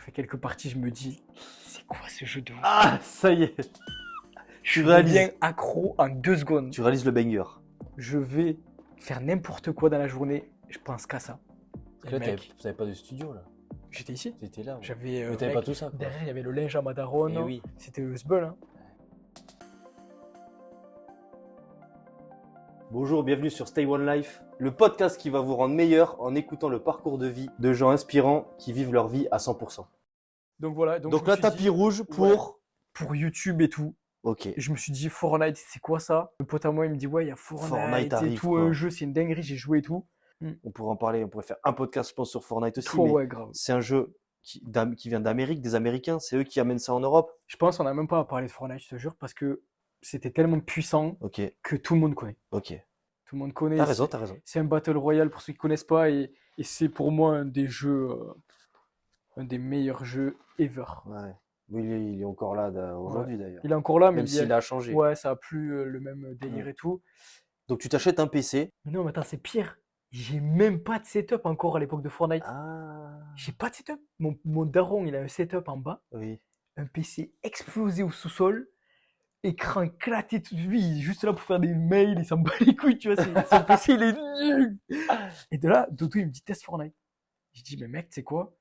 fais quelques parties, je me dis, c'est quoi ce jeu de ouf? Ah, ça y est, Je réalises. deviens accro en 2 secondes. tu réalises le banger. Je vais faire n'importe quoi dans la journée, je pense qu'à ça. Parce que Et là, mec, t'avais pas de studio là. j'étais ici. T'étais là. Ouais. J'avais. Mais t'avais mec, pas tout ça, quoi. derrière, il y avait le linge à Madaron. Eh oui. C'était le sbeul. Hein. Bonjour, bienvenue sur Stay One Life, le podcast qui va vous rendre meilleur en écoutant le parcours de vie de gens inspirants qui vivent leur vie à 100%. Donc voilà. Donc je me là, suis tapis dit, rouge pour... pour YouTube et tout. Ok. Et je me suis dit, Fortnite, c'est quoi ça? Un pote à moi, il me dit, ouais, il y a Fortnite et arrive, tout, quoi. un jeu, c'est une dinguerie, j'ai joué et tout. On pourrait en parler, on pourrait faire un podcast, je pense, sur Fortnite aussi. Trop, mais ouais, grave. c'est un jeu qui vient d'Amérique, des Américains. C'est eux qui amènent ça en Europe. Je pense qu'on n'a même pas à parler de Fortnite, je te jure, parce que c'était tellement puissant Ok, que tout le monde connaît. ok. Tout le monde connaît. T'as raison, t'as raison. C'est un Battle Royale pour ceux qui connaissent pas et c'est pour moi un des jeux, un des meilleurs jeux ever. Ouais. Oui, il est encore là aujourd'hui d'ailleurs. Il est encore là, mais Même s'il a changé. ouais, ça a plus le même délire et tout. Donc tu t'achètes un PC. Mais non, mais attends, c'est pire. J'ai même pas de setup encore à l'époque de Fortnite. Ah. J'ai pas de setup. Mon daron, il a un setup en bas, Oui. un PC explosé au sous-sol, écran éclaté, tout lui, il est juste là pour faire des mails, il s'en bat les couilles, tu vois, son PC, il est nul. Et de là, Dodo, il me dit, teste Fortnite. Je dis, mais mec, tu sais quoi?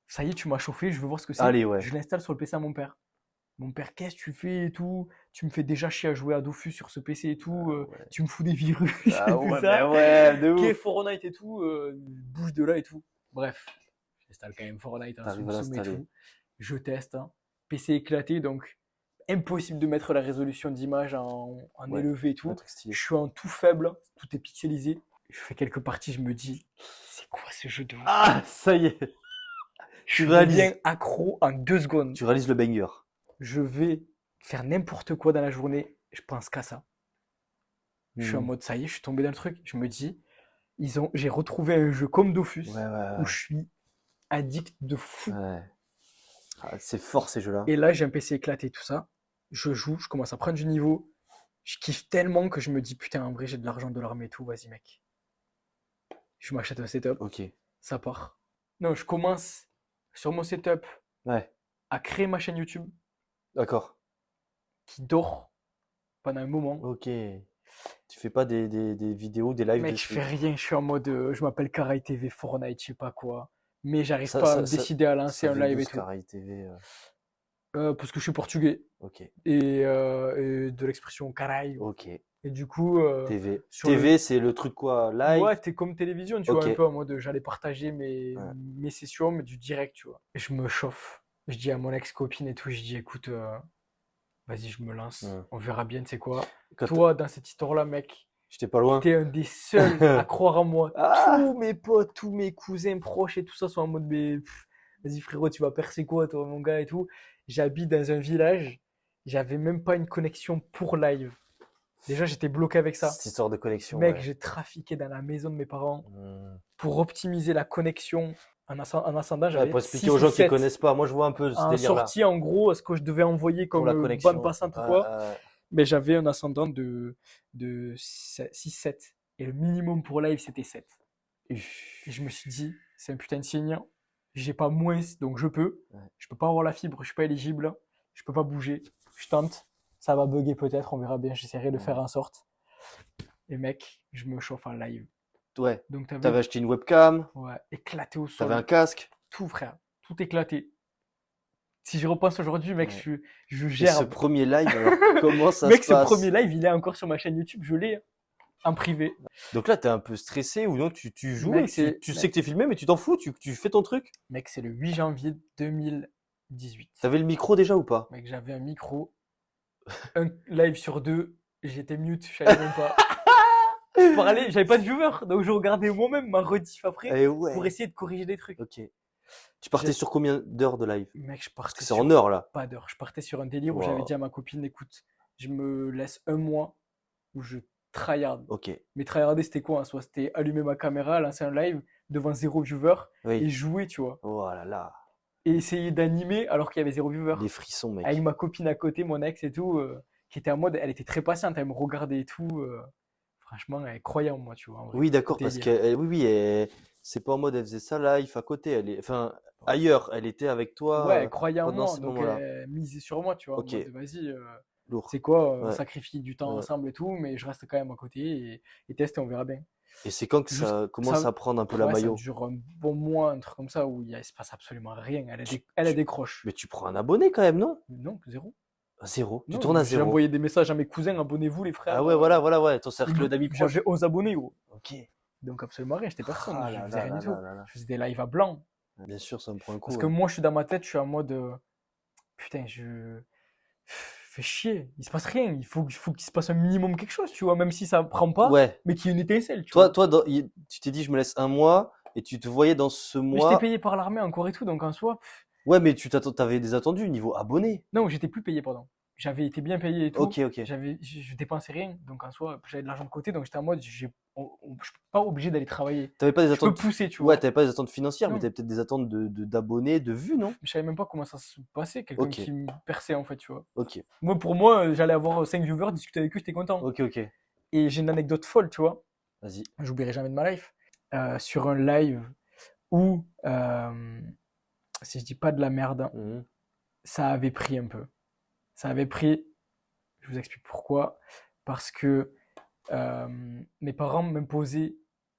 Ça y est, tu m'as chauffé, je veux voir ce que c'est. Allez, ouais. Je l'installe sur le PC à mon père. Mon père, qu'est-ce que tu fais et tout? Tu me fais déjà chier à jouer à Dofus sur ce PC et tout. ouais. Tu me fous des virus Ah et tout ouais, ça. bah ouais, de Qu'est ouf. Fortnite et tout, bouge de là et tout. Bref, j'installe quand même Fortnite, hein, T'arrives à Soum Soum et l'installer. tout. Je teste, hein. PC éclaté, donc impossible de mettre la résolution d'image en Ouais, élevé et tout. Un truc stylé. Je suis en tout faible, tout est pixelisé. Je fais quelques parties, je me dis, c'est quoi ce jeu de ouf? Ah, ça y est. Je réalises. deviens accro en 2 secondes. Tu réalises le banger. Je vais faire n'importe quoi dans la journée, je pense qu'à ça. Je suis en mode, ça y est, je suis tombé dans le truc. Je me dis, j'ai retrouvé un jeu comme Dofus Ouais, ouais, où je suis addict de fou. ouais. Ah, c'est fort ces jeux-là. Et là, j'ai un PC éclaté, tout ça. Je joue, je commence à prendre du niveau. Je kiffe tellement que je me dis, putain, en vrai, j'ai de l'argent de l'armée et tout, vas-y, mec. Je m'achète un setup, Ok. ça part. Non, je commence sur mon setup Ouais, à créer ma chaîne YouTube d'accord. qui dort pendant un moment. Ok. Tu fais pas des vidéos, des lives Mec, je dessus. fais rien, je suis en mode, je m'appelle Caray TV, Fortnite, je sais pas quoi. Mais j'arrive Ça- pas à ça- me ça- décider à lancer Ça un vient live d'où, et ce tout. Caray TV Parce que je suis portugais Ok, et de l'expression caray. ok. Et du coup, TV. sur TV, c'est le truc quoi? Live? ouais, t'es comme télévision, tu vois, Ok. un peu en mode j'allais partager Ouais. mes sessions, mais du direct, tu vois. Et je me chauffe. Je dis à mon ex-copine et tout, je dis écoute, vas-y, je me lance, Ouais. on verra bien, tu sais quoi. Quand Toi, dans cette histoire-là, mec, j'étais pas loin. t'es un des seuls à croire en moi. Ah Tous mes potes, tous mes cousins proches et tout ça sont en mode mais vas-y frérot, tu vas percer quoi, toi, mon gars et tout. J'habite dans un village, j'avais même pas une connexion pour live. Déjà, j'étais bloqué avec ça. Cette histoire de connexion. Mec, ouais. j'ai trafiqué dans la maison de mes parents Hmm. pour optimiser la connexion. En ascendant, Ouais, j'avais pour expliquer 6 aux ou gens qui 7 connaissent pas, moi je vois un peu ce en délire-là. sortie, en gros, ce que je devais envoyer Pour comme la connexion. bande passante ou quoi. Mais j'avais un ascendant de 6-7. Et le minimum pour live, c'était 7. Et je me suis dit, c'est un putain de signe. J'ai pas moins, donc je peux. Ouais. Je peux pas avoir la fibre, je suis pas éligible. Je peux pas bouger. Je tente. Ça va bugger peut-être, on verra bien. J'essaierai de faire en sorte. Et mec, je me chauffe en live. Ouais. Donc T'avais acheté une webcam, ouais, éclaté au sol. t'avais un casque. Tout, frère. Tout éclaté. Si je repense aujourd'hui, mec, Ouais. je Et gère. ce premier live, alors, comment ça Mec, se ce passe? premier live, il est encore sur ma chaîne YouTube. Je l'ai en privé. Donc là, t'es un peu stressé ou non? Tu joues, Mec, tu sais que t'es filmé, mais tu t'en fous, tu fais ton truc. Mec, c'est le 8 janvier 2018. T'avais le micro déjà ou pas? Mec, j'avais un micro. Un live sur 2. J'étais mute, je savais même pas. Je parlais, j'avais pas de viewer. Donc je regardais moi-même ma rediff après Eh ouais. pour essayer de corriger des trucs. Ok. Tu partais sur combien d'heures de live? Mec, je Parce que partais c'est sur en heures là. pas d'heure. Je partais sur un délire où Wow. j'avais dit à ma copine, écoute, je me laisse un mois où je tryhard. Ok. Mais tryharder, c'était quoi? Soit c'était allumer ma caméra, lancer un live devant 0 viewer et Oui. jouer, tu vois. Oh là là. Et essayer d'animer alors qu'il y avait 0 viewer. Les frissons, mec. Avec ma copine à côté, mon ex et tout, qui était en mode, elle était très patiente, elle me regardait et tout. franchement, elle croyait en moi, tu vois. En vrai. Oui, d'accord, parce Délire. c'est pas en mode elle faisait ça live à côté, enfin, ailleurs, elle était avec Ouais, toi elle croyait en pendant moi, ces donc moments-là. elle misait sur moi, tu vois, en Ok, mode vas-y, lourd. c'est quoi, on Ouais, sacrifie du temps ouais. ensemble et tout, mais je reste quand même à côté et teste et on verra bien. Et c'est quand que Juste, ça commence ça, à prendre un peu la ouais, ça maillot? dure un bon mois, un truc comme ça, où il se passe absolument rien. Elle décroche. Mais tu prends un abonné quand même, non? Non, zéro. À zéro. Tu Non, tournes à j'ai zéro. envoyé des messages à mes cousins, abonnez-vous les Ah frères. ouais, voilà, ouais, ton cercle d'amis proches. J'avais 11 abonnés, gros. Ok. Donc absolument rien, j'étais personne, Ah je là faisais là rien là du tout. là là là. Je faisais des lives à blanc. Bien sûr, ça me prend un Parce coup, que ouais. moi, je suis dans ma tête, je suis en mode, putain, fais chier, il se passe rien. Il faut qu'il se passe un minimum quelque chose, tu vois, même si ça prend pas, Ouais. mais qu'il y ait une étincelle, tu Toi, vois. tu t'es dit, je me laisse un mois, et tu te voyais dans ce Mais j'étais mois. payé par l'armée encore et tout, donc en soi, Ouais, mais t'avais des attendus niveau abonné. non, j'étais plus payé, pardon. J'avais été bien payé et Ok, tout. ok. Je dépensais rien, donc en soi, j'avais de l'argent de côté, donc j'étais en mode, je suis pas obligé d'aller travailler. T'avais pas des Je peux attentes. pousser, tu Ouais, vois. t'avais pas des attentes financières, mais Non, t'avais peut-être des attentes d'abonnés, de vues, non? je savais même pas comment ça se passait, quelqu'un Ok, qui me perçait en fait, tu vois. ok, Moi, pour moi, j'allais avoir 5 viewers, discuter avec eux, j'étais content. ok, ok. Et j'ai une anecdote folle, tu vois. Vas-y. J'oublierai jamais de ma life. Sur un live où, si je dis pas de la merde, Mhm. ça avait pris un peu. Ça avait pris, je vous explique pourquoi. Parce que mes parents m'imposaient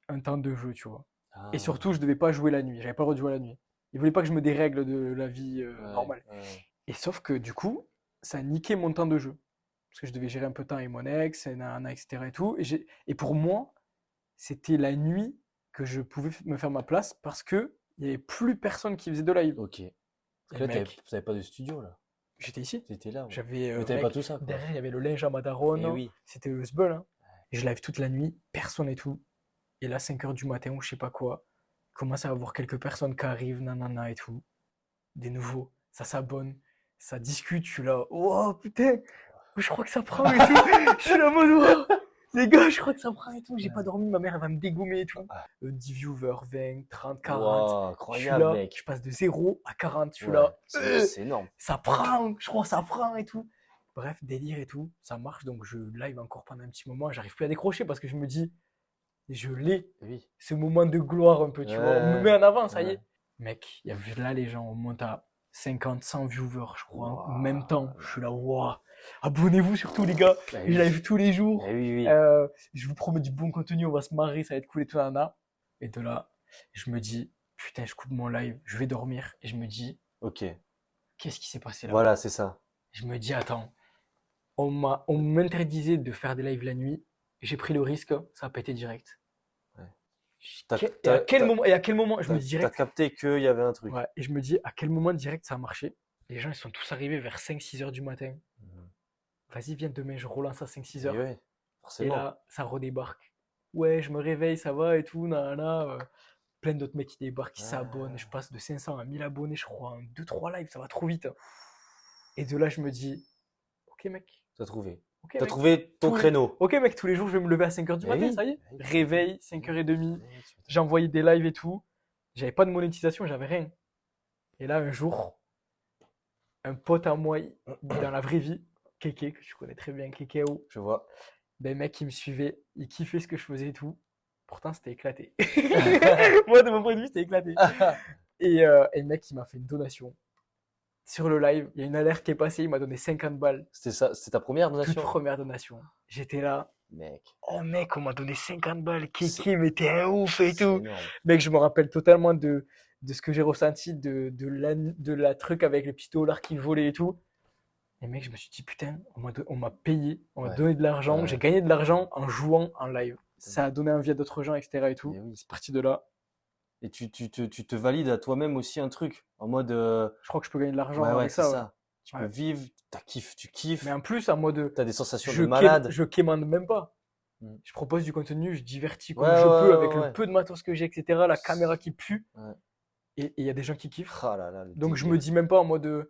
un temps de jeu, tu vois. Et Ah, surtout, je devais pas jouer la nuit. J'avais pas le droit de jouer la nuit. Ils voulaient pas que je me dérègle de la vie ouais, normale. ouais. Et sauf que du coup, ça a niqué mon temps de jeu. Parce que je devais gérer un peu de temps avec mon ex, et nanana, etc. Et tout. Et pour moi, c'était la nuit que je pouvais me faire ma place parce que il y avait plus personne qui faisait de live. Ok. Et Parce que là, mec, t'avais pas de studio, là. j'étais ici. T'étais là, ouais. J'avais, Mais t'avais pas mec, tout ça, quoi. derrière, il y avait le linge à ma Eh daronne. oui. C'était le sbeul, hein. Et je live toute la nuit, personne et tout. Et là, 5 heures du matin ou je sais pas quoi, il commence à avoir quelques personnes qui arrivent, nanana et tout. Des nouveaux, ça s'abonne, ça discute, je suis là, oh putain, je crois que ça prend et tout. Je suis là en mode, oh, les gars, je crois que ça prend et tout. J'ai pas dormi, ma mère elle va me dégommer et tout. 10 viewers, 20, 30, 40. Wow, Je suis incroyable, là, mec. je passe de 0 à 40, je suis Ouais, là, c'est énorme. ça prend, je crois que ça prend et tout. Bref, délire et tout, ça marche, donc je live encore pendant un petit moment, j'arrive plus à décrocher parce que je me dis, je l'ai, Oui. ce moment de gloire un peu, tu vois, on me Ouais, met en avant, ça y ouais. est. Mec, il y a là les gens, on monte à 50, 100 viewers, je crois, en Waouh. même temps. Je suis là, waouh. Abonnez-vous surtout, les gars. Bah Je oui. live tous les jours. Eh oui, oui. Je vous promets du bon contenu, on va se marrer, ça va être cool et tout, nana. Et de là, je me dis, putain, je coupe mon live, je vais dormir. Et je me dis, Ok. qu'est-ce qui s'est passé là? Voilà, c'est ça. Je me dis, attends, on m'interdisait de faire des lives la nuit. J'ai pris le risque, ça a pété direct. Ouais. Et à quel moment, je me dis T'as direct, capté qu'il y avait un truc. ouais, et je me dis à quel moment direct ça a marché. Les gens ils sont tous arrivés vers 5-6 heures du matin. Mhm. Vas-y, viens demain, je relance à 5-6 Eh heures. ouais, Et forcément. là, ça redébarque. Ouais, je me réveille, ça va et tout, nanana. Plein d'autres mecs qui débarquent, qui s'abonnent. Je passe de 500 à 1000 abonnés, je crois, en 2-3 lives, ça va trop vite. Et de là, je me dis, ok mec, T'as trouvé. ok T'as mec. trouvé ton Tous les- créneau. Ok mec, tous les jours, je vais me lever à 5 heures du Eh matin, oui. ça y est. Eh oui. Réveil, 5h30. Eh oui, J'ai envoyé des lives et tout. J'avais pas de monétisation, j'avais rien. Et là, un jour, un pote à moi, dans la vraie vie, Keke, que tu connais très bien, Kekeo, Je vois. ben mec, il me suivait, il kiffait ce que je faisais et tout. Pourtant, c'était éclaté. Moi, de mon point de vue, c'était éclaté. Et le mec, il m'a fait une donation. Sur le live, il y a une alerte qui est passée, il m'a donné 50 balles. C'était ça, c'était ta première Toute donation? première donation. J'étais là, Mec, oh mec, on m'a donné 50 balles, C'est- Keke, mais t'es un ouf et c'est tout. énorme. Mec, je me rappelle totalement de ce que j'ai ressenti, de la truc avec les petits dollars qui volaient et tout. Et mec, je me suis dit, putain, on m'a payé, on m'a Ouais. donné de l'argent, Ouais. j'ai gagné de l'argent en jouant en live. Ça a donné envie à d'autres gens, etc. et tout. Eh oui. C'est parti de là. Et tu te valides à toi-même aussi un truc. En mode. Je crois que je peux gagner de l'argent Ouais, avec c'est ça. Ouais. ça. Tu peux Ouais. vivre, tu kiffes. Mais en plus, en mode, T'as des sensations je de malade. je quémande même pas. Mm. Je propose du contenu, je divertis comme Ouais, je ouais, peux ouais, avec ouais. le peu de matos que j'ai, etc. La caméra qui pue. Ouais. Et il y a des gens qui kiffent. Ah là là, le Donc je délire. me dis même pas en mode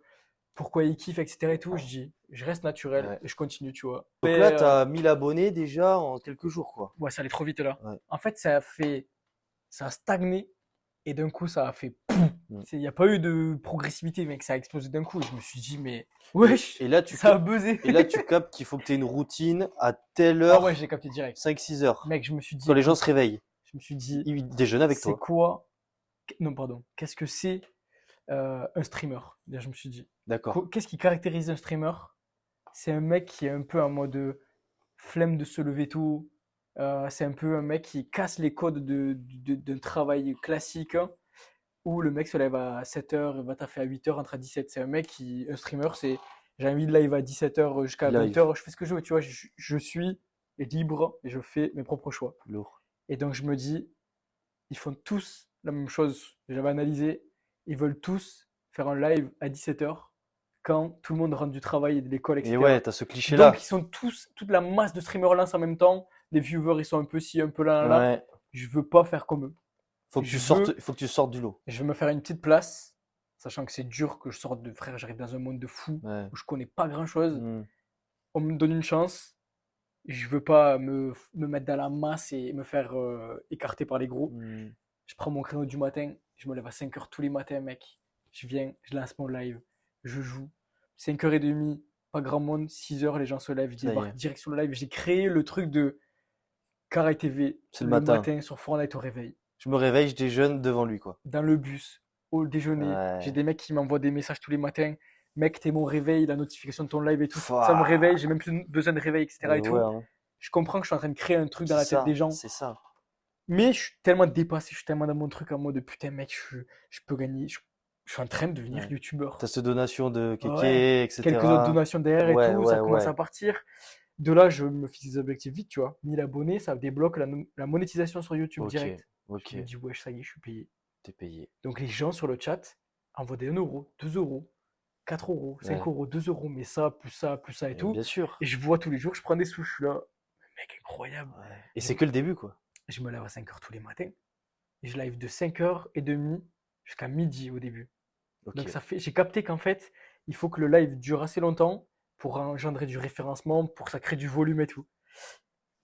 pourquoi ils kiffent, etc. et tout. Je dis, je reste naturel Ouais. et je continue, tu vois. Donc Mais, là, t'as 1000 abonnés déjà en quelques jours, quoi. ouais, ça allait trop vite là. Ouais. En fait, ça a stagné Et d'un coup, ça a fait. Mm. Il n'y a pas eu de progressivité, mec. Ça a explosé d'un coup. Et je me suis dit, mais wesh, Et là, tu ça a buzzé. et là, tu captes qu'il faut que tu aies une routine à telle Ah ouais, heure, j'ai capté direct. 5-6 heures, Mec, je me suis dit, quand les gens écoute, se réveillent. je me suis dit, Ils déjeunent avec c'est toi. quoi? Non, pardon. Qu'est-ce que c'est un streamer? Déjà, je me suis dit, D'accord. qu'est-ce qui caractérise un streamer? C'est un mec qui est un peu en mode flemme de se lever tôt. C'est un peu un mec qui casse les codes d'un travail classique, hein, où le mec se lève à 7h et va taffer à 8h, entre à 17. C'est un mec qui, un streamer, c'est j'ai envie de live à 17h jusqu'à Live. 20h, je fais ce que je veux, tu vois, je suis libre et je fais mes propres choix. Lourd. Et donc je me dis, ils font tous la même chose. J'avais analysé, ils veulent tous faire un live à 17h quand tout le monde rentre du travail et de l'école, Et etc. ouais, t'as ce cliché-là. Donc ils sont tous, toute la masse de streamers lancent en même temps. Les viewers, ils sont un peu ci, un peu là, là, là. Ouais. Je veux pas faire comme eux. Faut que Je tu sortes, veux- faut que tu sortes du lot. Je veux me faire une petite place, sachant que c'est dur que je sorte de frère, j'arrive dans un monde de fou Ouais. où je connais pas grand chose. Mm. On me donne une chance. Je veux pas me mettre dans la masse et me faire écarter par les gros. Mm. Je prends mon créneau du matin, je me lève à 5h tous les matins, mec. Je viens, je lance mon live, je joue. 5h30, pas grand monde, 6h, les gens se lèvent, ils Ça y débarquent est. direct sur le live. J'ai créé le truc de Caray TV C'est le matin. sur Fortnite au réveil. Je me réveille, je déjeune devant lui, quoi. Dans le bus, au déjeuner. Ouais. J'ai des mecs qui m'envoient des messages tous les matins. Mec, t'es mon réveil, la notification de ton live et tout. Fouah. Ça me réveille, j'ai même plus besoin de réveil, etc. Mais et tout. ouais, hein. Je comprends que je suis en train de créer un truc dans la C'est tête des ça, gens. c'est ça. Mais je suis tellement dépassé, je suis tellement dans mon truc en mode putain, mec, je peux gagner. Je suis en train de devenir Ouais. youtubeur. T'as cette donation de kéké, Ouais. etc. Quelques autres donations derrière et Ouais, tout, ouais, ça commence ouais. à partir. De là, je me fixe des objectifs vite, tu vois. 1000 abonnés, ça débloque la monétisation sur YouTube Ok, direct. ok. Je me dis, ouais, ça y est, je suis payé. T'es payé. Donc les gens sur le chat envoient des 1 euro, 2 euros, 4 euros, 5 Ouais. euros, 2 euros, mais ça, plus ça, plus ça et Et tout. bien sûr. Et je vois tous les jours, je prends des sous, je suis là, mec, incroyable. Ouais. Et c'est que le début, quoi. Je me lève à 5h tous les matins. Et je live de 5h30 jusqu'à midi au début. Ok. Donc ça fait, j'ai capté qu'en fait, il faut que le live dure assez longtemps pour engendrer du référencement, pour que ça crée du volume et tout.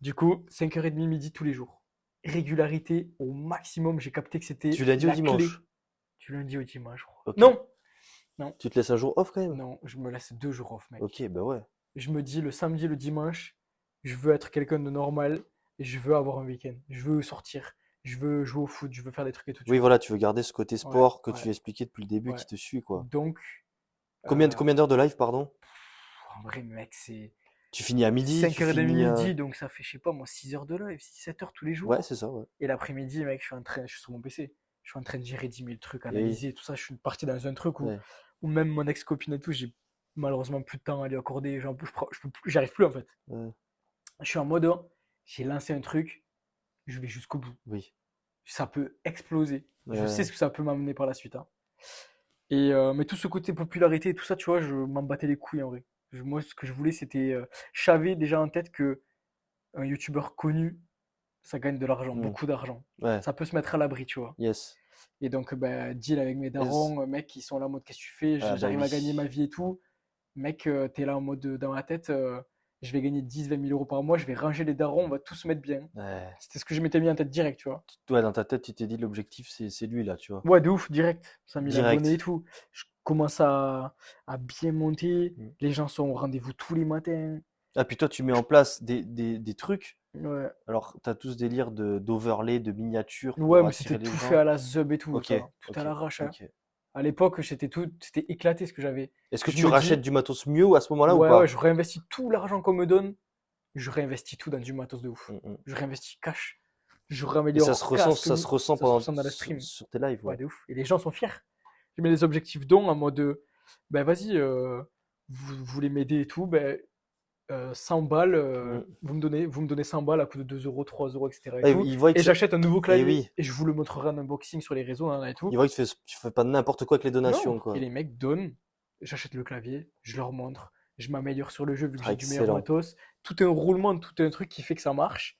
Du coup, 5h30 midi tous les jours. Régularité au maximum, j'ai capté que c'était Du lundi au la clé. dimanche. Du lundi au dimanche, je crois. Ok. Non, Tu te laisses un jour off quand même? non, je me laisse 2 jours off, mec. Ok, bah ouais. Je me dis le samedi, le dimanche, je veux être quelqu'un de normal et je veux avoir un week-end. Je veux sortir, je veux jouer au foot, je veux faire des trucs et tout. tu Oui, vois. voilà, tu veux garder ce côté sport que ouais. tu expliquais depuis le début Ouais. qui te suit, quoi. Donc, Combien euh, d'heures de live, pardon? en vrai, mec, c'est Tu finis à midi, tu 5h30 finis à... midi, donc ça fait, je sais pas moi, 6 heures de live, 6-7 heures tous les jours. Ouais, c'est ça, ouais. Et l'après-midi, mec, je suis sur mon PC. Je suis en train de gérer 10 000 trucs, Et analyser, tout ça. Je suis parti dans un truc ouais. où même mon ex-copine et tout, j'ai malheureusement plus de temps à lui accorder. J'y arrive plus en fait. Ouais. Je suis en mode, j'ai lancé un truc, je vais jusqu'au bout. Oui. Ça peut exploser. Je Ouais. sais ce que ça peut m'amener par la suite, hein. Et mais tout ce côté popularité et tout ça, tu vois, je m'en battais les couilles en vrai. Moi, ce que je voulais, c'était. J'avais déjà en tête que un youtubeur connu, ça gagne de l'argent, Mm. beaucoup d'argent. Ouais. Ça peut se mettre à l'abri, tu vois. Yes. Et donc, bah, deal avec mes darons, mec, ils sont là en mode qu'est-ce que tu fais? Ah bah J'arrive à gagner ma oui. vie et tout. Mec, t'es là en mode dans ma tête, je vais gagner 10-20 000 euros par mois, je vais ranger les darons, on va tous se mettre bien. Ouais. C'était ce que je m'étais mis en tête direct, tu vois. Ouais, dans ta tête, tu t'es dit l'objectif, c'est lui, là, tu vois. Ouais, de ouf, direct. 5000 abonnés et Direct. tout. Je commence à bien monter. Mm. Les gens sont au rendez-vous tous les matins. Ah, puis toi, tu mets en place des trucs. Ouais, Alors, t'as tout ce délire d'overlay, de miniatures ouais, pour mais attirer c'était les tout gens. fait à la zub et tout, Ok, ça. Tout ok, à l'arrache, hein. ok. À l'époque, c'était éclaté ce que j'avais. Est-ce que Je tu me rachètes dis, du matos mieux à ce moment-là ou ouais, ouais, pas? je réinvestis tout l'argent qu'on me donne, je réinvestis tout dans du matos de ouf. Mm, mm. Je réinvestis cash. Je Et ça se réaméliore ressent, casque, ça se ressent ça se pendant ressent dans le stream. sur tes lives, Ouais, ouais. de ouf. Et les gens sont fiers. Je mets des objectifs dons en mode, ben vas-y, vous voulez m'aider et tout, ben 100 balles, Mm. vous me donnez 100 balles à coût de 2 euros, 3 euros, etc. et Ah, tout. ils voient que Et ça... j'achète un nouveau Eh clavier oui, et je vous le montrerai en unboxing sur les réseaux hein, et tout. ils voient que tu fais pas n'importe quoi avec les donations, Non. Et quoi. les mecs donnent, j'achète le clavier, je leur montre, je m'améliore sur le jeu vu que Ah, j'ai du meilleur excellent. matos. Tout un roulement, tout un truc qui fait que ça marche.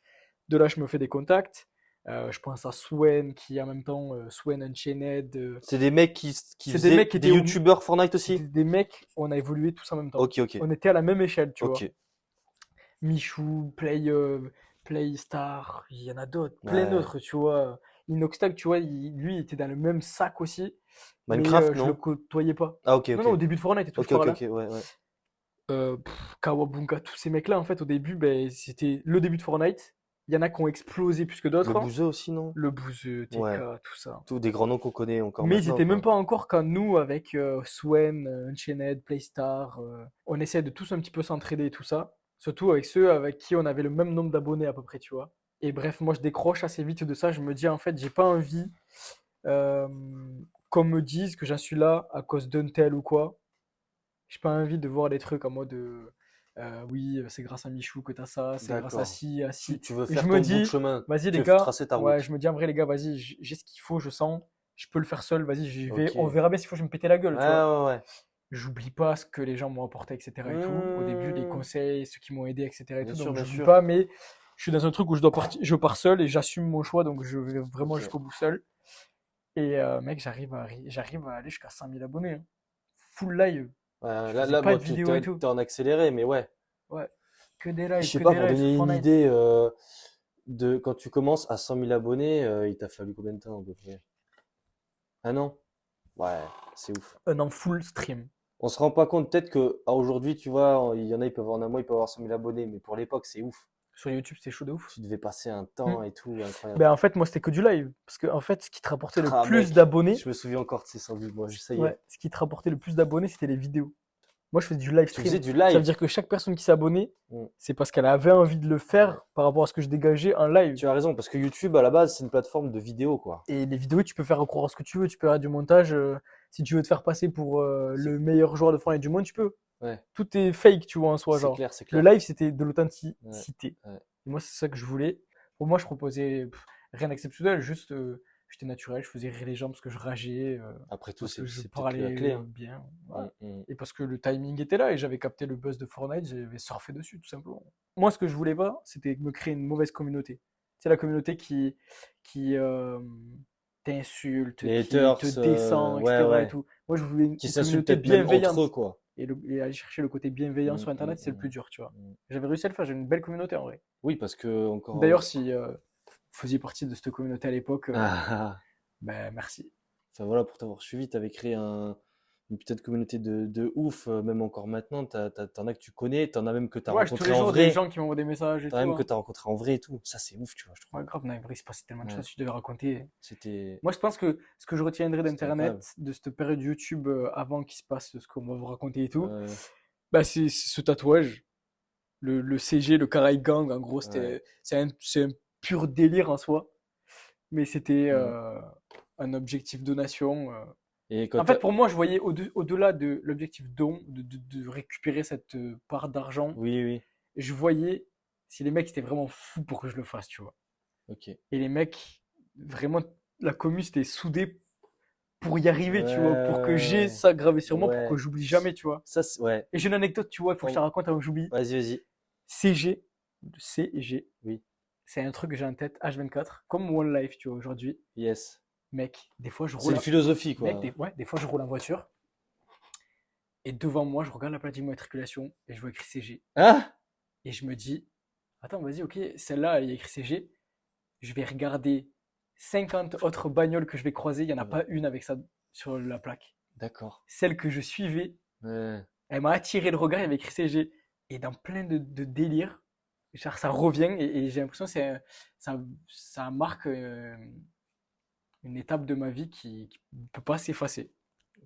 De là, je me fais des contacts. Je pense à Swen qui en même temps, Swen Unchained. C'est des mecs qui C'est des faisaient mecs qui des étaient youtubeurs Fortnite aussi? C'était des mecs, on a évolué tous en même temps. Ok, ok, On était à la même échelle, tu vois. ok. Michou, Playstar, il y en a d'autres, plein Ouais. d'autres, tu vois. Inoxtag, tu vois, lui, il était dans le même sac aussi. Minecraft, mais je le non? côtoyais pas. Ah, ok, Non, ok. non, au début de Fortnite et tout, je Ok, ok, parle là. ok, ouais, ouais. Kawabunga, tous ces mecs-là, en fait, au début, ben, c'était le début de Fortnite. Il y en a qui ont explosé plus que Le d'autres, hein. bouseux aussi, non? Le Bouzeux, Ouais. TK, tout ça. Tous des grands noms qu'on connaît encore Mais ils maintenant, étaient même quoi. pas encore comme nous avec Swen, Unchained, Playstar. On essayait de tous un petit peu s'entraider et tout ça. Surtout avec ceux avec qui on avait le même nombre d'abonnés à peu près, tu vois. Et bref, moi je décroche assez vite de ça. Je me dis en fait, j'ai pas envie euh, qu'on me dise que j'en suis là à cause d'un tel ou quoi. J'ai pas envie de voir des trucs en mode oui, c'est grâce à Michou que t'as ça, c'est grâce à D'accord. ci, à ci. Tu veux Et je faire me ton bout de dis, chemin. vas-y Tu les veux gars, tracer ta ouais, route. je me dis en vrai les gars, vas-y, j'ai ce qu'il faut, je sens, je peux le faire seul, vas-y, j'y vais, Ok. on verra bien s'il faut que je me péter la Ouais, gueule, tu vois. ouais, ouais. J'oublie pas ce que les gens m'ont apporté, etc. et tout. Au début, les Mmh. conseils, ceux qui m'ont aidé, etc. et Bien tout. sûr, Donc bien j'oublie sûr. pas, mais je suis dans un truc où je dois partir, je pars seul et j'assume mon choix, donc je vais vraiment Ok. jusqu'au bout seul. Et mec, j'arrive à aller jusqu'à 100 000 abonnés, hein. Full live. Je Ouais, faisais là, pas bon, de vidéos et tout. t'es en accéléré, mais ouais. Ouais. Je sais Que pas, des pour lives sur donner une Fortnite. idée de quand tu commences à 100 000 abonnés, il t'a fallu combien de temps à peu près? Un an? Ouais, c'est ouf. Un an full stream. On se rend pas compte, peut-être que aujourd'hui, tu vois, il y en a, ils peuvent avoir en un mois, ils peuvent avoir 100 000 abonnés, mais pour l'époque, c'est ouf. Sur YouTube, c'était chaud de ouf. Tu devais passer un Hmm. temps et tout, incroyable. Ben, en fait, moi, c'était que du live. Parce que, en fait, ce qui te rapportait le Ah, plus mec, d'abonnés, je me souviens encore de ces 100 000, moi, ça y ouais, est. ce qui te rapportait le plus d'abonnés, c'était les vidéos. Moi, je faisais du live Tu faisais stream. du Ça veut live. dire que chaque personne qui s'abonnait, Mm. c'est parce qu'elle avait envie de le Ouais. faire par rapport à ce que je dégageais en live. Tu as raison, parce que YouTube, à la base, c'est une plateforme de vidéo, quoi. Et les vidéos, tu peux faire croire ce que tu veux. Tu peux faire du montage. Si tu veux te faire passer pour C'est le meilleur joueur de Fortnite du monde, tu peux. ouais, Tout est fake, tu vois, en soi. c'est Genre, clair, c'est le clair. live, c'était de Ouais, l'authenticité. ouais. Et moi, c'est ça que je voulais. Pour moi, je proposais rien d'exceptionnel. Juste, j'étais naturel. Je faisais rire les gens parce que je rageais, Après tout, parce que je c'est peut-être la clé, parlais hein. bien. Ouais. Mm, mm. Et parce que le timing était là et j'avais capté le buzz de Fortnite, j'avais surfé dessus, tout simplement. Moi, ce que je voulais pas, c'était me créer une mauvaise communauté. C'est la communauté qui t'insulte, Les qui te haters, descend, ouais, etc. et ouais. tout. Moi, je voulais Qui une s'insultent communauté peut-être même entre eux, bienveillante. quoi. Et aller chercher le côté bienveillant Mm, sur mm, Internet, c'est le mm, plus dur, tu vois. mm. J'avais réussi à le faire, j'ai une belle communauté en vrai. Oui, parce que encore. D'ailleurs, si vous faisiez partie de cette communauté à l'époque, Ah, ah. ben merci. Enfin voilà, pour t'avoir suivi, t'avais créé une petite communauté de ouf, même encore maintenant. T'en as que tu connais, t'en as même que t'as Ouais, j'ai tous rencontré les en jours des vrai. gens qui m'envoient des messages et T'en as tout, même que hein. t'as rencontré en vrai et tout. Ça, c'est ouf, tu vois, je trouve. Ouais, grave, non, en vrai, il se passait tellement de Ouais, choses que je devais raconter. c'était Moi, je pense que ce que je retiendrai c'était incroyable. d'Internet, de cette période YouTube avant qu'il se passe ce qu'on va vous raconter et tout, Ouais, bah, c'est ce tatouage, le CG, le Karai Gang, en gros, ouais. c'est un pur délire en soi, mais c'était Mm. un objectif donation. Et quand En fait, t'as. pour moi, je voyais au-delà de l'objectif don, de récupérer cette part d'argent, Oui, oui, je voyais si les mecs étaient vraiment fous pour que je le fasse, tu vois. ok. Et les mecs, vraiment, la commu, c'était soudé pour y arriver, tu vois, pour que j'ai Ouais, ça gravé sur moi, pour que ouais. j'oublie jamais, tu vois. Ça, ouais. Et j'ai une anecdote, tu vois, il faut que je te On- raconte avant que j'oublie. Vas-y, vas-y. CG, C et G, Oui, c'est un truc que j'ai en tête, H24, comme One Life, tu vois, aujourd'hui. yes. Mec, des fois, je C'est roule, une philosophie, mec, quoi. ouais, des fois, je roule en voiture, et devant moi, je regarde la plaque d'immatriculation, et je vois écrit CG. Ah! Et je me dis, attends, vas-y, ok, celle-là, il y a écrit CG, je vais regarder 50 autres bagnoles que je vais croiser, il n'y en a Ouais, pas une avec ça sur la plaque. d'accord. Celle que je suivais, Ouais. elle m'a attiré le regard, il y avait écrit CG. Et dans plein de délires, genre, ça revient et j'ai l'impression que ça marque une étape de ma vie qui ne peut pas s'effacer.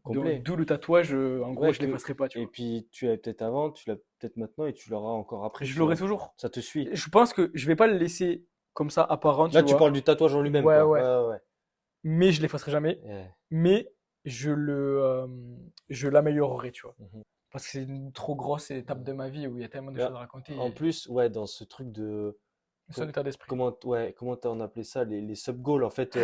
Complet. D'où le tatouage, en gros, Ouais, je ne l'effacerai pas, tu et vois. puis tu l'avais peut-être avant, tu l'as peut-être maintenant et tu l'auras encore après, Je tu l'aurai vois. toujours. Ça te suit. Je pense que je vais pas le laisser comme ça apparent, tu Là, tu vois. parles du tatouage en lui-même, Ouais, quoi. ouais. Ouais, ouais, Mais je l'effacerai jamais. ouais. Mais je l'améliorerai, tu vois. Mhm. Parce que c'est une trop grosse étape Mhm. de ma vie où il y a tellement de Mais choses à raconter. en plus, ouais, dans ce truc de Son état d'esprit. comment t'en appelé ça, les sub-goals, en fait,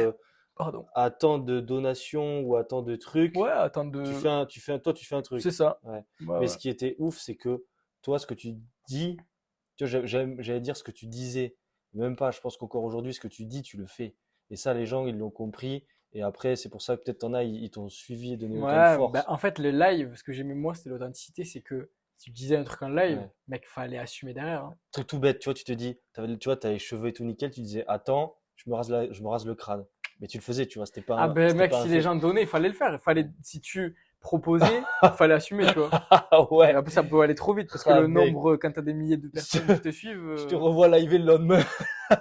Pardon. à tant de donations ou à tant de Ouais, trucs, attends de. toi, tu fais un C'est truc. ça. Ouais. Ouais, Mais ouais. ce qui était ouf, c'est que toi, ce que tu dis, tu vois, j'allais dire ce que tu disais, même pas, je pense qu'encore aujourd'hui, ce que tu dis, tu le fais. Et ça, les gens, ils l'ont compris. Et après, c'est pour ça que peut-être t'en as, ils t'ont suivi et donné autant de Ouais, bah, force. en fait, le live, ce que j'aimais moi, c'était l'authenticité. C'est que si tu disais un truc en live, Ouais. mec, fallait assumer derrière, hein. Truc tout bête, tu vois, tu te dis, tu vois, t'as les cheveux et tout nickel, tu disais, attends, je me rase le crâne. Mais tu le faisais, tu vois, c'était pas Ah ben c'était mec, pas un si les fait. gens donnaient, il fallait le faire. Si tu proposais, il fallait assumer, tu vois. Ah Et ouais, après, ça peut aller trop vite parce que ah le mec, nombre, quand t'as des milliers de personnes qui te suivent, je te revois live le lendemain.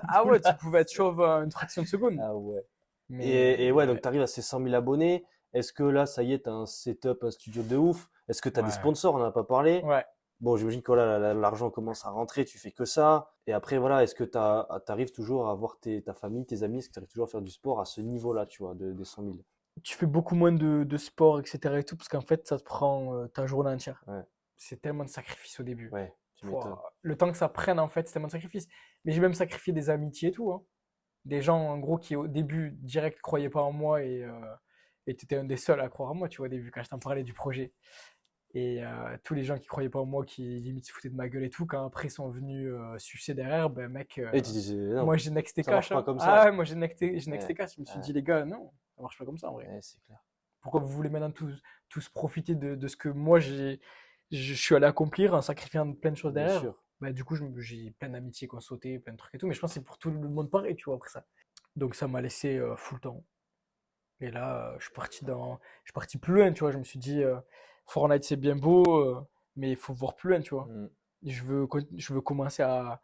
ah ouais, tu pouvais être chauve à une fraction de seconde. Ah ouais. Et Mais ouais, donc tu arrives à ces 100 000 abonnés. Est-ce que là, ça y est, tu as un setup, un studio de ouf? Est-ce que tu as des ouais, sponsors? On n'en a pas parlé. ouais. Bon, j'imagine que voilà, l'argent commence à rentrer, tu fais que ça. Et après, voilà, est-ce que tu arrives toujours à voir ta famille, tes amis? Est-ce que tu arrives toujours à faire du sport à ce niveau-là, tu vois, des 100 000? Tu fais beaucoup moins de sport, etc. et tout, parce qu'en fait, ça te prend ta journée entière. Ouais, C'est tellement de sacrifices au début. ouais, tu m'étonnes. Le temps que ça prenne, en fait, c'est tellement de sacrifices. Mais j'ai même sacrifié des amitiés et tout, hein. Des gens, en gros, qui au début, direct, croyaient pas en moi et t'étais un des seuls à croire en moi, tu vois, au début, quand je t'en parlais du projet. Et tous les gens qui croyaient pas en moi, qui limite se foutaient de ma gueule et tout, quand après ils sont venus sucer derrière, ben mec, Et tu disais, non, moi j'ai next ça marche cash, pas hein. comme Ah ça. ouais, moi j'ai next Ouais, cash. Je me suis ouais, dit, les gars, non, ça marche pas comme ça en vrai. ouais, c'est clair. Pourquoi vous voulez maintenant tous profiter de ce que moi je suis allé accomplir en sacrifiant plein de choses Bien derrière? sûr. Bah, du coup, j'ai plein d'amitiés qui ont sauté, plein de trucs et tout, mais je pense que c'est pour tout le monde pareil, tu vois, après ça. Donc ça m'a laissé full temps. Et là, je suis parti plus loin, tu vois. Je me suis dit, Fortnite c'est bien beau, mais il faut voir plus loin, tu vois. Mm. Je veux commencer à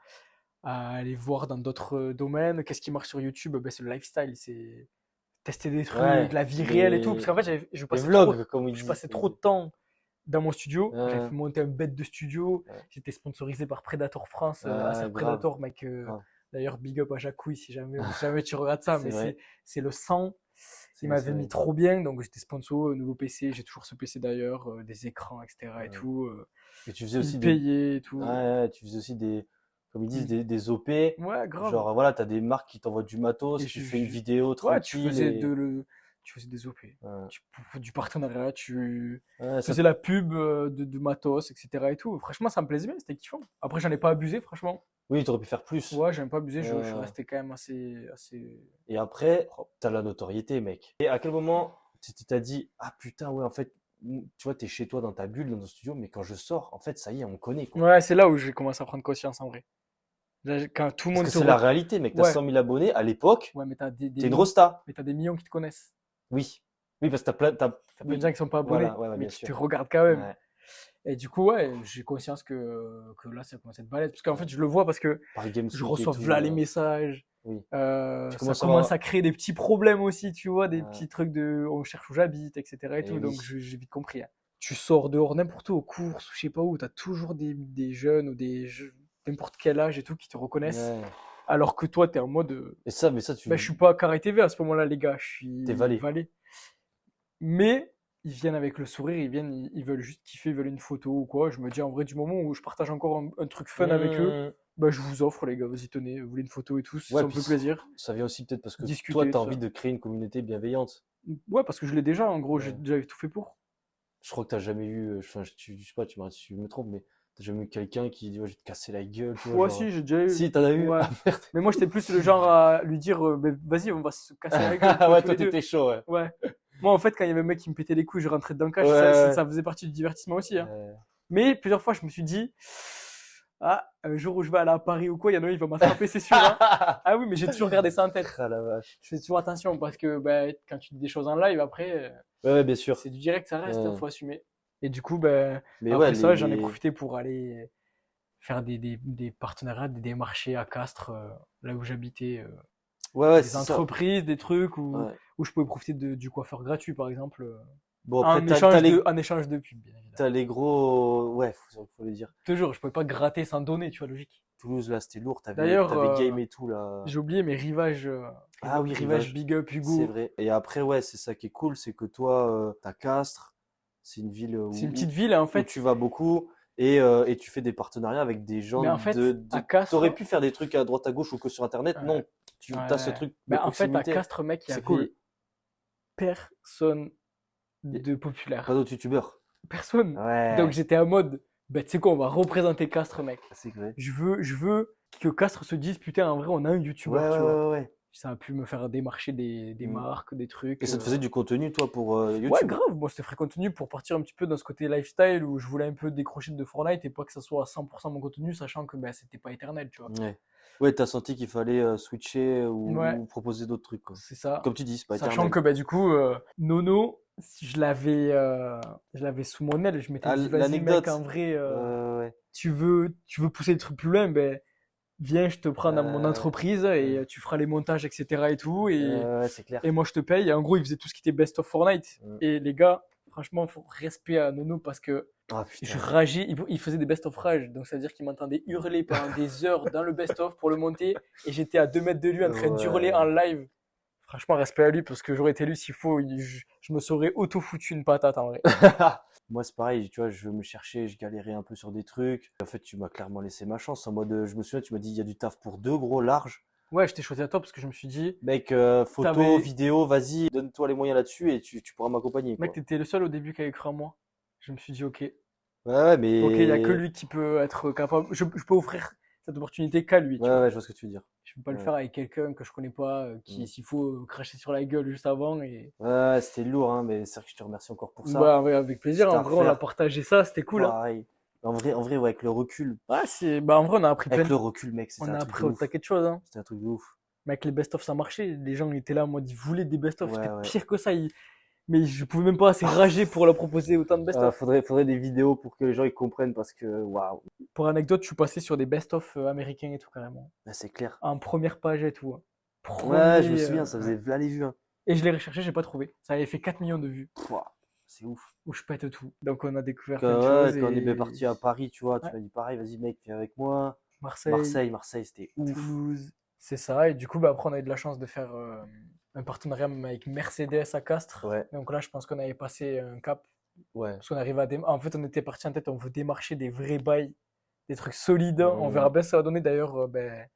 aller voir dans d'autres domaines. Qu'est-ce qui marche sur YouTube? Ben, c'est le lifestyle, c'est tester des trucs, Ouais, la vie réelle et tout. Parce qu'en fait, les vlogs, comme ils je disent. passais trop de temps dans mon studio. J'avais Ouais, fait monter un bed de studio. ouais, J'étais sponsorisé par Predator France, ouais, Acer grave, Predator, mec. grave. D'ailleurs, big up à Jacouille si jamais tu regardes ça, C'est mais vrai, c'est le sang. c'est Il vrai, c'est m'avait mis vrai. trop bien, donc j'étais sponsor, nouveau PC, j'ai toujours ce PC d'ailleurs, des écrans, etc. et Ouais. tout. Et tu faisais Il me aussi payait et ouais, tout. ouais, tu faisais aussi comme ils disent, Il- des OP. Ouais, grave. Genre, voilà, t'as des marques qui t'envoient du Et matos, tu fais une vidéo ouais, tranquille et, tu faisais des OP, ouais, du partenariat, tu ouais, faisais la pub de matos, etc. et tout. Franchement, ça me plaisait bien, c'était kiffant. Après, j'en ai pas abusé, franchement. oui, t'aurais pu faire plus. Ouais, j'en ai pas abusé, je suis Euh, resté quand même assez et après, propre. t'as la notoriété, mec. Et à quel moment tu t'as dit, ah putain, ouais, en fait, tu vois, t'es chez toi dans ta bulle, dans ton studio, mais quand je sors, en fait, ça y est, on me connaît, quoi. Ouais, c'est là où j'ai commencé à prendre conscience en vrai. Là, quand tout le Parce monde que te c'est la re... réalité, mec. T'as Ouais, 100 000 abonnés, à l'époque, ouais, mais t'es une rosta. mais t'as des millions qui te connaissent. Oui. Oui, parce que t'as plein, T'as plein de oui. gens qui sont pas abonnés, Voilà, ouais, ouais, mais bien qui te sûr. regardent quand même. Ouais, Et du coup, ouais, j'ai conscience que là, ça commence à être balèze. Parce qu'en ouais. fait, je le vois parce que Par Games je Week et reçois tout, là les messages. oui. Tu Ça commences à commence avoir, à créer des petits problèmes aussi, tu vois, des ouais, petits trucs de on cherche où j'habite, etc. et et tout. Donc, oui. j'ai vite compris, hein. Tu sors dehors n'importe où, aux courses, ou je sais pas où, t'as toujours des jeunes ou n'importe quel âge et tout qui te reconnaissent. Ouais. Alors que toi, t'es en mode, Et ça, mais ça, bah, je suis pas Carré TV à ce moment-là, les gars, je t'es suis valé. Valet. Mais ils viennent avec le sourire, ils veulent juste kiffer, ils veulent une photo ou quoi. Je me dis en vrai, du moment où je partage encore un truc fun avec eux, Mmh. bah je vous offre les gars, vas-y tenez, vous voulez une photo et tout, Ouais, ça me puis fait plaisir. ça vient aussi peut-être parce que toi, Discuter, t'as tout envie ça. de créer une communauté bienveillante. Ouais, parce que je l'ai déjà, en gros, j'ai Ouais. déjà tout fait pour. Je crois que t'as jamais eu, enfin, je sais pas, tu m'arrêtes si je me trompe, mais t'as jamais eu quelqu'un qui dit, ouais, je vais te casser la gueule, tu vois, Ouais, genre. si, j'ai déjà eu. Si, t'en as eu? Ouais. Ah merde. Mais moi, j'étais plus le genre à lui dire, bah, vas-y, on va se casser la gueule, tu vois, Ouais, tous toi, les deux. t'étais chaud, ouais. Ouais. Moi, en fait, quand il y avait un mec qui me pétait les couilles, je rentrais dedans le cash, Ouais. ça faisait partie du divertissement aussi, hein. Ouais. Mais plusieurs fois, je me suis dit, ah, un jour où je vais aller à Paris ou quoi, il y en a un, il va m'attraper, c'est sûr, hein. Ah oui, mais j'ai toujours gardé ça en tête. Ah la vache. Je fais toujours attention parce que bah, quand tu dis des choses en live, après, Ouais, ouais, bien sûr. c'est du direct, ça reste, Ouais. faut assumer. Et du coup, ben, Mais ouais, après ça, j'en ai profité pour aller faire des partenariats, des démarchés à Castres, là où j'habitais, ouais, ouais, des c'est ça. entreprises, des trucs Ouais. où je pouvais profiter du coiffeur gratuit, par exemple, Bon, après, en échange de pub, bien évidemment. t'as les gros, ouais, faut le dire. Toujours, je pouvais pas gratter sans donner, tu vois, logique. Toulouse, là, c'était lourd. D'ailleurs, T'avais Game et tout, là. j'ai oublié mes rivages, Ah oui, rivages Rivage. Big Up, C'est Hugo. vrai. Et après, ouais, c'est ça qui est cool, c'est que toi, t'as Castres, c'est une ville C'est une où, petite ville, et en où fait, tu vas beaucoup et tu fais des partenariats avec des gens mais en fait, à Castres, T'aurais pu faire des trucs à droite à gauche ou que sur Internet. ouais, Non, tu as ce ouais. truc de Ben, en fait, à proximité. Castres, mec, il y C'est avait cool. personne Y- de Pas populaire. d'autres youtubeurs. Personne. Donc Ouais, j'étais en mode, bah tu sais quoi, on va représenter Castres, mec. c'est vrai. Je veux que Castres se dise, putain, en vrai, on a un Ouais, youtubeur, ouais, tu vois. ouais, ouais. Ça a pu me faire démarcher des Mm. marques, des trucs. Et ça te faisait du contenu, toi, pour Ouais, YouTube? grave. Moi, c'était frais contenu pour partir un petit peu dans ce côté lifestyle où je voulais un peu décrocher de Fortnite et pas que ça soit à 100% mon contenu, sachant que bah, c'était pas éternel, tu vois. Ouais. Ouais, t'as senti qu'il fallait switcher Ouais, ou proposer d'autres trucs, quoi. c'est ça. Comme tu dis, c'est pas Sachant éternel. que bah, du coup, Nono, si je l'avais sous mon aile, je m'étais Ah, dit, vas-y, mec, en l'anecdote. vrai, Ouais. tu veux pousser le truc plus loin, ben, viens, je te prends dans mon Ouais. entreprise et tu feras les montages, etc. et tout. Ouais, c'est clair. Et moi, je te paye. Et en gros, il faisait tout ce qui était Best of Fortnite. Mm. Et les gars, franchement, faut respect à Nono parce que Ah je putain. rageais. Il faisait des Best of Rage. Donc, ça veut dire qu'il m'entendait hurler pendant des heures dans le Best of pour le monter. Et j'étais à 2 mètres de lui en train d'hurler en Ouais. live. Franchement, respect à lui parce que j'aurais été lui s'il faut. Je me serais auto-foutu une patate en vrai. Moi, c'est pareil, tu vois, je me cherchais, je galérais un peu sur des trucs. En fait, tu m'as clairement laissé ma chance. En mode, je me souviens, tu m'as dit, il y a du taf pour deux gros larges. Ouais, je t'ai choisi à toi parce que je me suis dit, Mec, photo, t'avais. vidéo, vas-y, donne-toi les moyens là-dessus et tu pourras m'accompagner, Mec, quoi. t'étais le seul au début qui avait cru en moi. Je me suis dit, ok. Ouais, Ok, il y a que mais. lui qui peut être capable. Je peux offrir cette opportunité qu'à lui, tu vois. Ouais, je vois ce que tu veux dire. Je peux pas le Ouais. faire avec quelqu'un que je connais pas, Mm. qui, s'il faut, cracher sur la gueule juste avant. Et Ouais, c'était lourd, hein, mais c'est vrai que je te remercie encore pour ça. bah, ouais, avec plaisir. C'était En à vrai, on a refaire. partagé ça, c'était cool, hein. Pareil. En vrai, ouais, avec le recul. Ouais, c'est. Bah, en vrai, on a appris Avec plein. le recul, mec, c'était On un a truc de appris au ouf. taquet de choses, hein. C'était un truc de ouf. Mais avec les best-of, ça marchait. Les gens étaient là en mode, ils voulaient des best-of. Ouais, C'était ouais. pire que ça. Mais je pouvais même pas assez rager pour leur proposer autant de best-of. Faudrait des vidéos pour que les gens ils comprennent parce que, waouh, Pour anecdote, je suis passé sur des best-of américains et tout, carrément. là, c'est clair. En première page et tout, hein. Ouais, je me Premier. souviens, ça Ouais. faisait v'là les vues, hein. Et je l'ai recherché, j'ai pas trouvé. Ça avait fait 4 millions de vues. Pouah, c'est ouf. Où je pète tout. Donc on a découvert plein de Ouais, choses quand on est bien et parti à Paris, tu vois, tu ouais, m'as dit pareil, vas-y mec, viens avec moi. Marseille, Marseille, c'était ouf. Toulouse, c'est ça. Et du coup, bah, après on a eu de la chance de faire un partenariat même avec Mercedes à Castres. Ouais, Donc là, je pense qu'on avait passé un cap ouais. parce qu'on arrivait à en fait, on était parti en tête, on veut démarcher des vrais bails, des trucs solides. On verra Mm. bien ce que ça va donner. D'ailleurs, ben,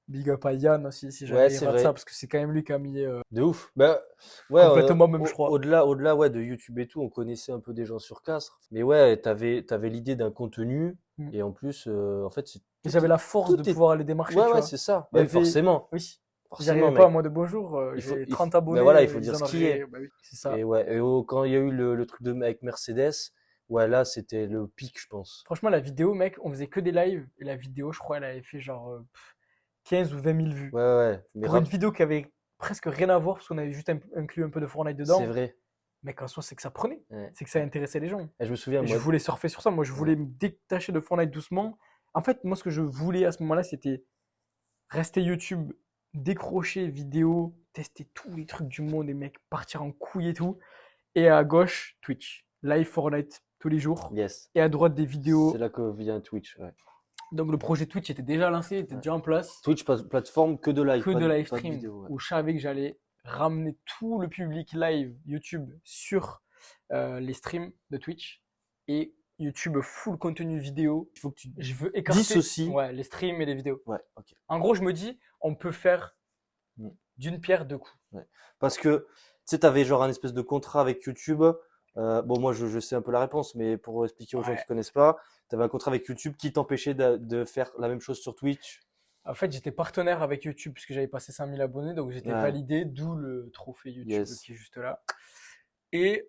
big up à Yann aussi si Ouais, jamais il c'est rate ça vrai. parce que c'est quand même lui qui a mis De ouf. Bah, ouais, complètement même, je crois. au-delà ouais, de YouTube et tout, on connaissait un peu des gens sur Castres. Mais ouais, t'avais l'idée d'un contenu. Mm. Et en plus, en fait, c'est Et tout j'avais est, la force de tout est. pouvoir aller démarcher, Ouais, tu ouais, vois. c'est ça. Il Bah y oui, avait, forcément. oui. Forcément, J'arrivais pas en mec. mode bonjour, Il faut, j'ai il faut, 30 ben abonnés, voilà, il faut dire ils en ce qui est. auraient. Bah oui, c'est ça. Et ouais, quand il y a eu le truc avec Mercedes, ouais, là, c'était le pic, je pense. Franchement, la vidéo, mec, on faisait que des lives. Et la vidéo, je crois, elle avait fait genre 15 ou 20 000 vues. Ouais, ouais, mais Pour une vidéo qui avait presque rien à voir, parce qu'on avait juste inclus un peu de Fortnite c'est dedans. vrai. Mec, en soi, c'est que ça prenait. Ouais. C'est que ça intéressait les gens. Et je me souviens, Et je moi. voulais surfer sur ça. Moi, je voulais Ouais. me détacher de Fortnite doucement. En fait, moi, ce que je voulais à ce moment-là, c'était rester YouTube, décrocher vidéo, tester tous les trucs du monde, et mec, partir en couille et tout. Et à gauche, Twitch. Live Fortnite tous les jours. Yes. Et à droite, des vidéos. C'est là que vient Twitch. Ouais. Donc le projet Twitch était déjà lancé, était déjà en place. Twitch, plateforme que de live, Que pas de live pas de stream. vidéo. Ouais. Où je savais que j'allais ramener tout le public live YouTube sur les streams de Twitch. Et YouTube full contenu vidéo. Il faut que tu Je veux écarter dissocies. ouais, les streams et les vidéos. Ouais, ok. En gros, je me dis, on peut faire Mm. d'une pierre deux coups. Ouais. Parce que, tu sais, t'avais genre un espèce de contrat avec YouTube. Bon, moi, je sais un peu la réponse, mais pour expliquer aux gens Ouais. qui connaissent pas, t'avais un contrat avec YouTube qui t'empêchait de faire la même chose sur Twitch. En fait, j'étais partenaire avec YouTube puisque j'avais passé 5000 abonnés, donc j'étais Ouais. validé, d'où le trophée YouTube Yes. qui est juste là. Et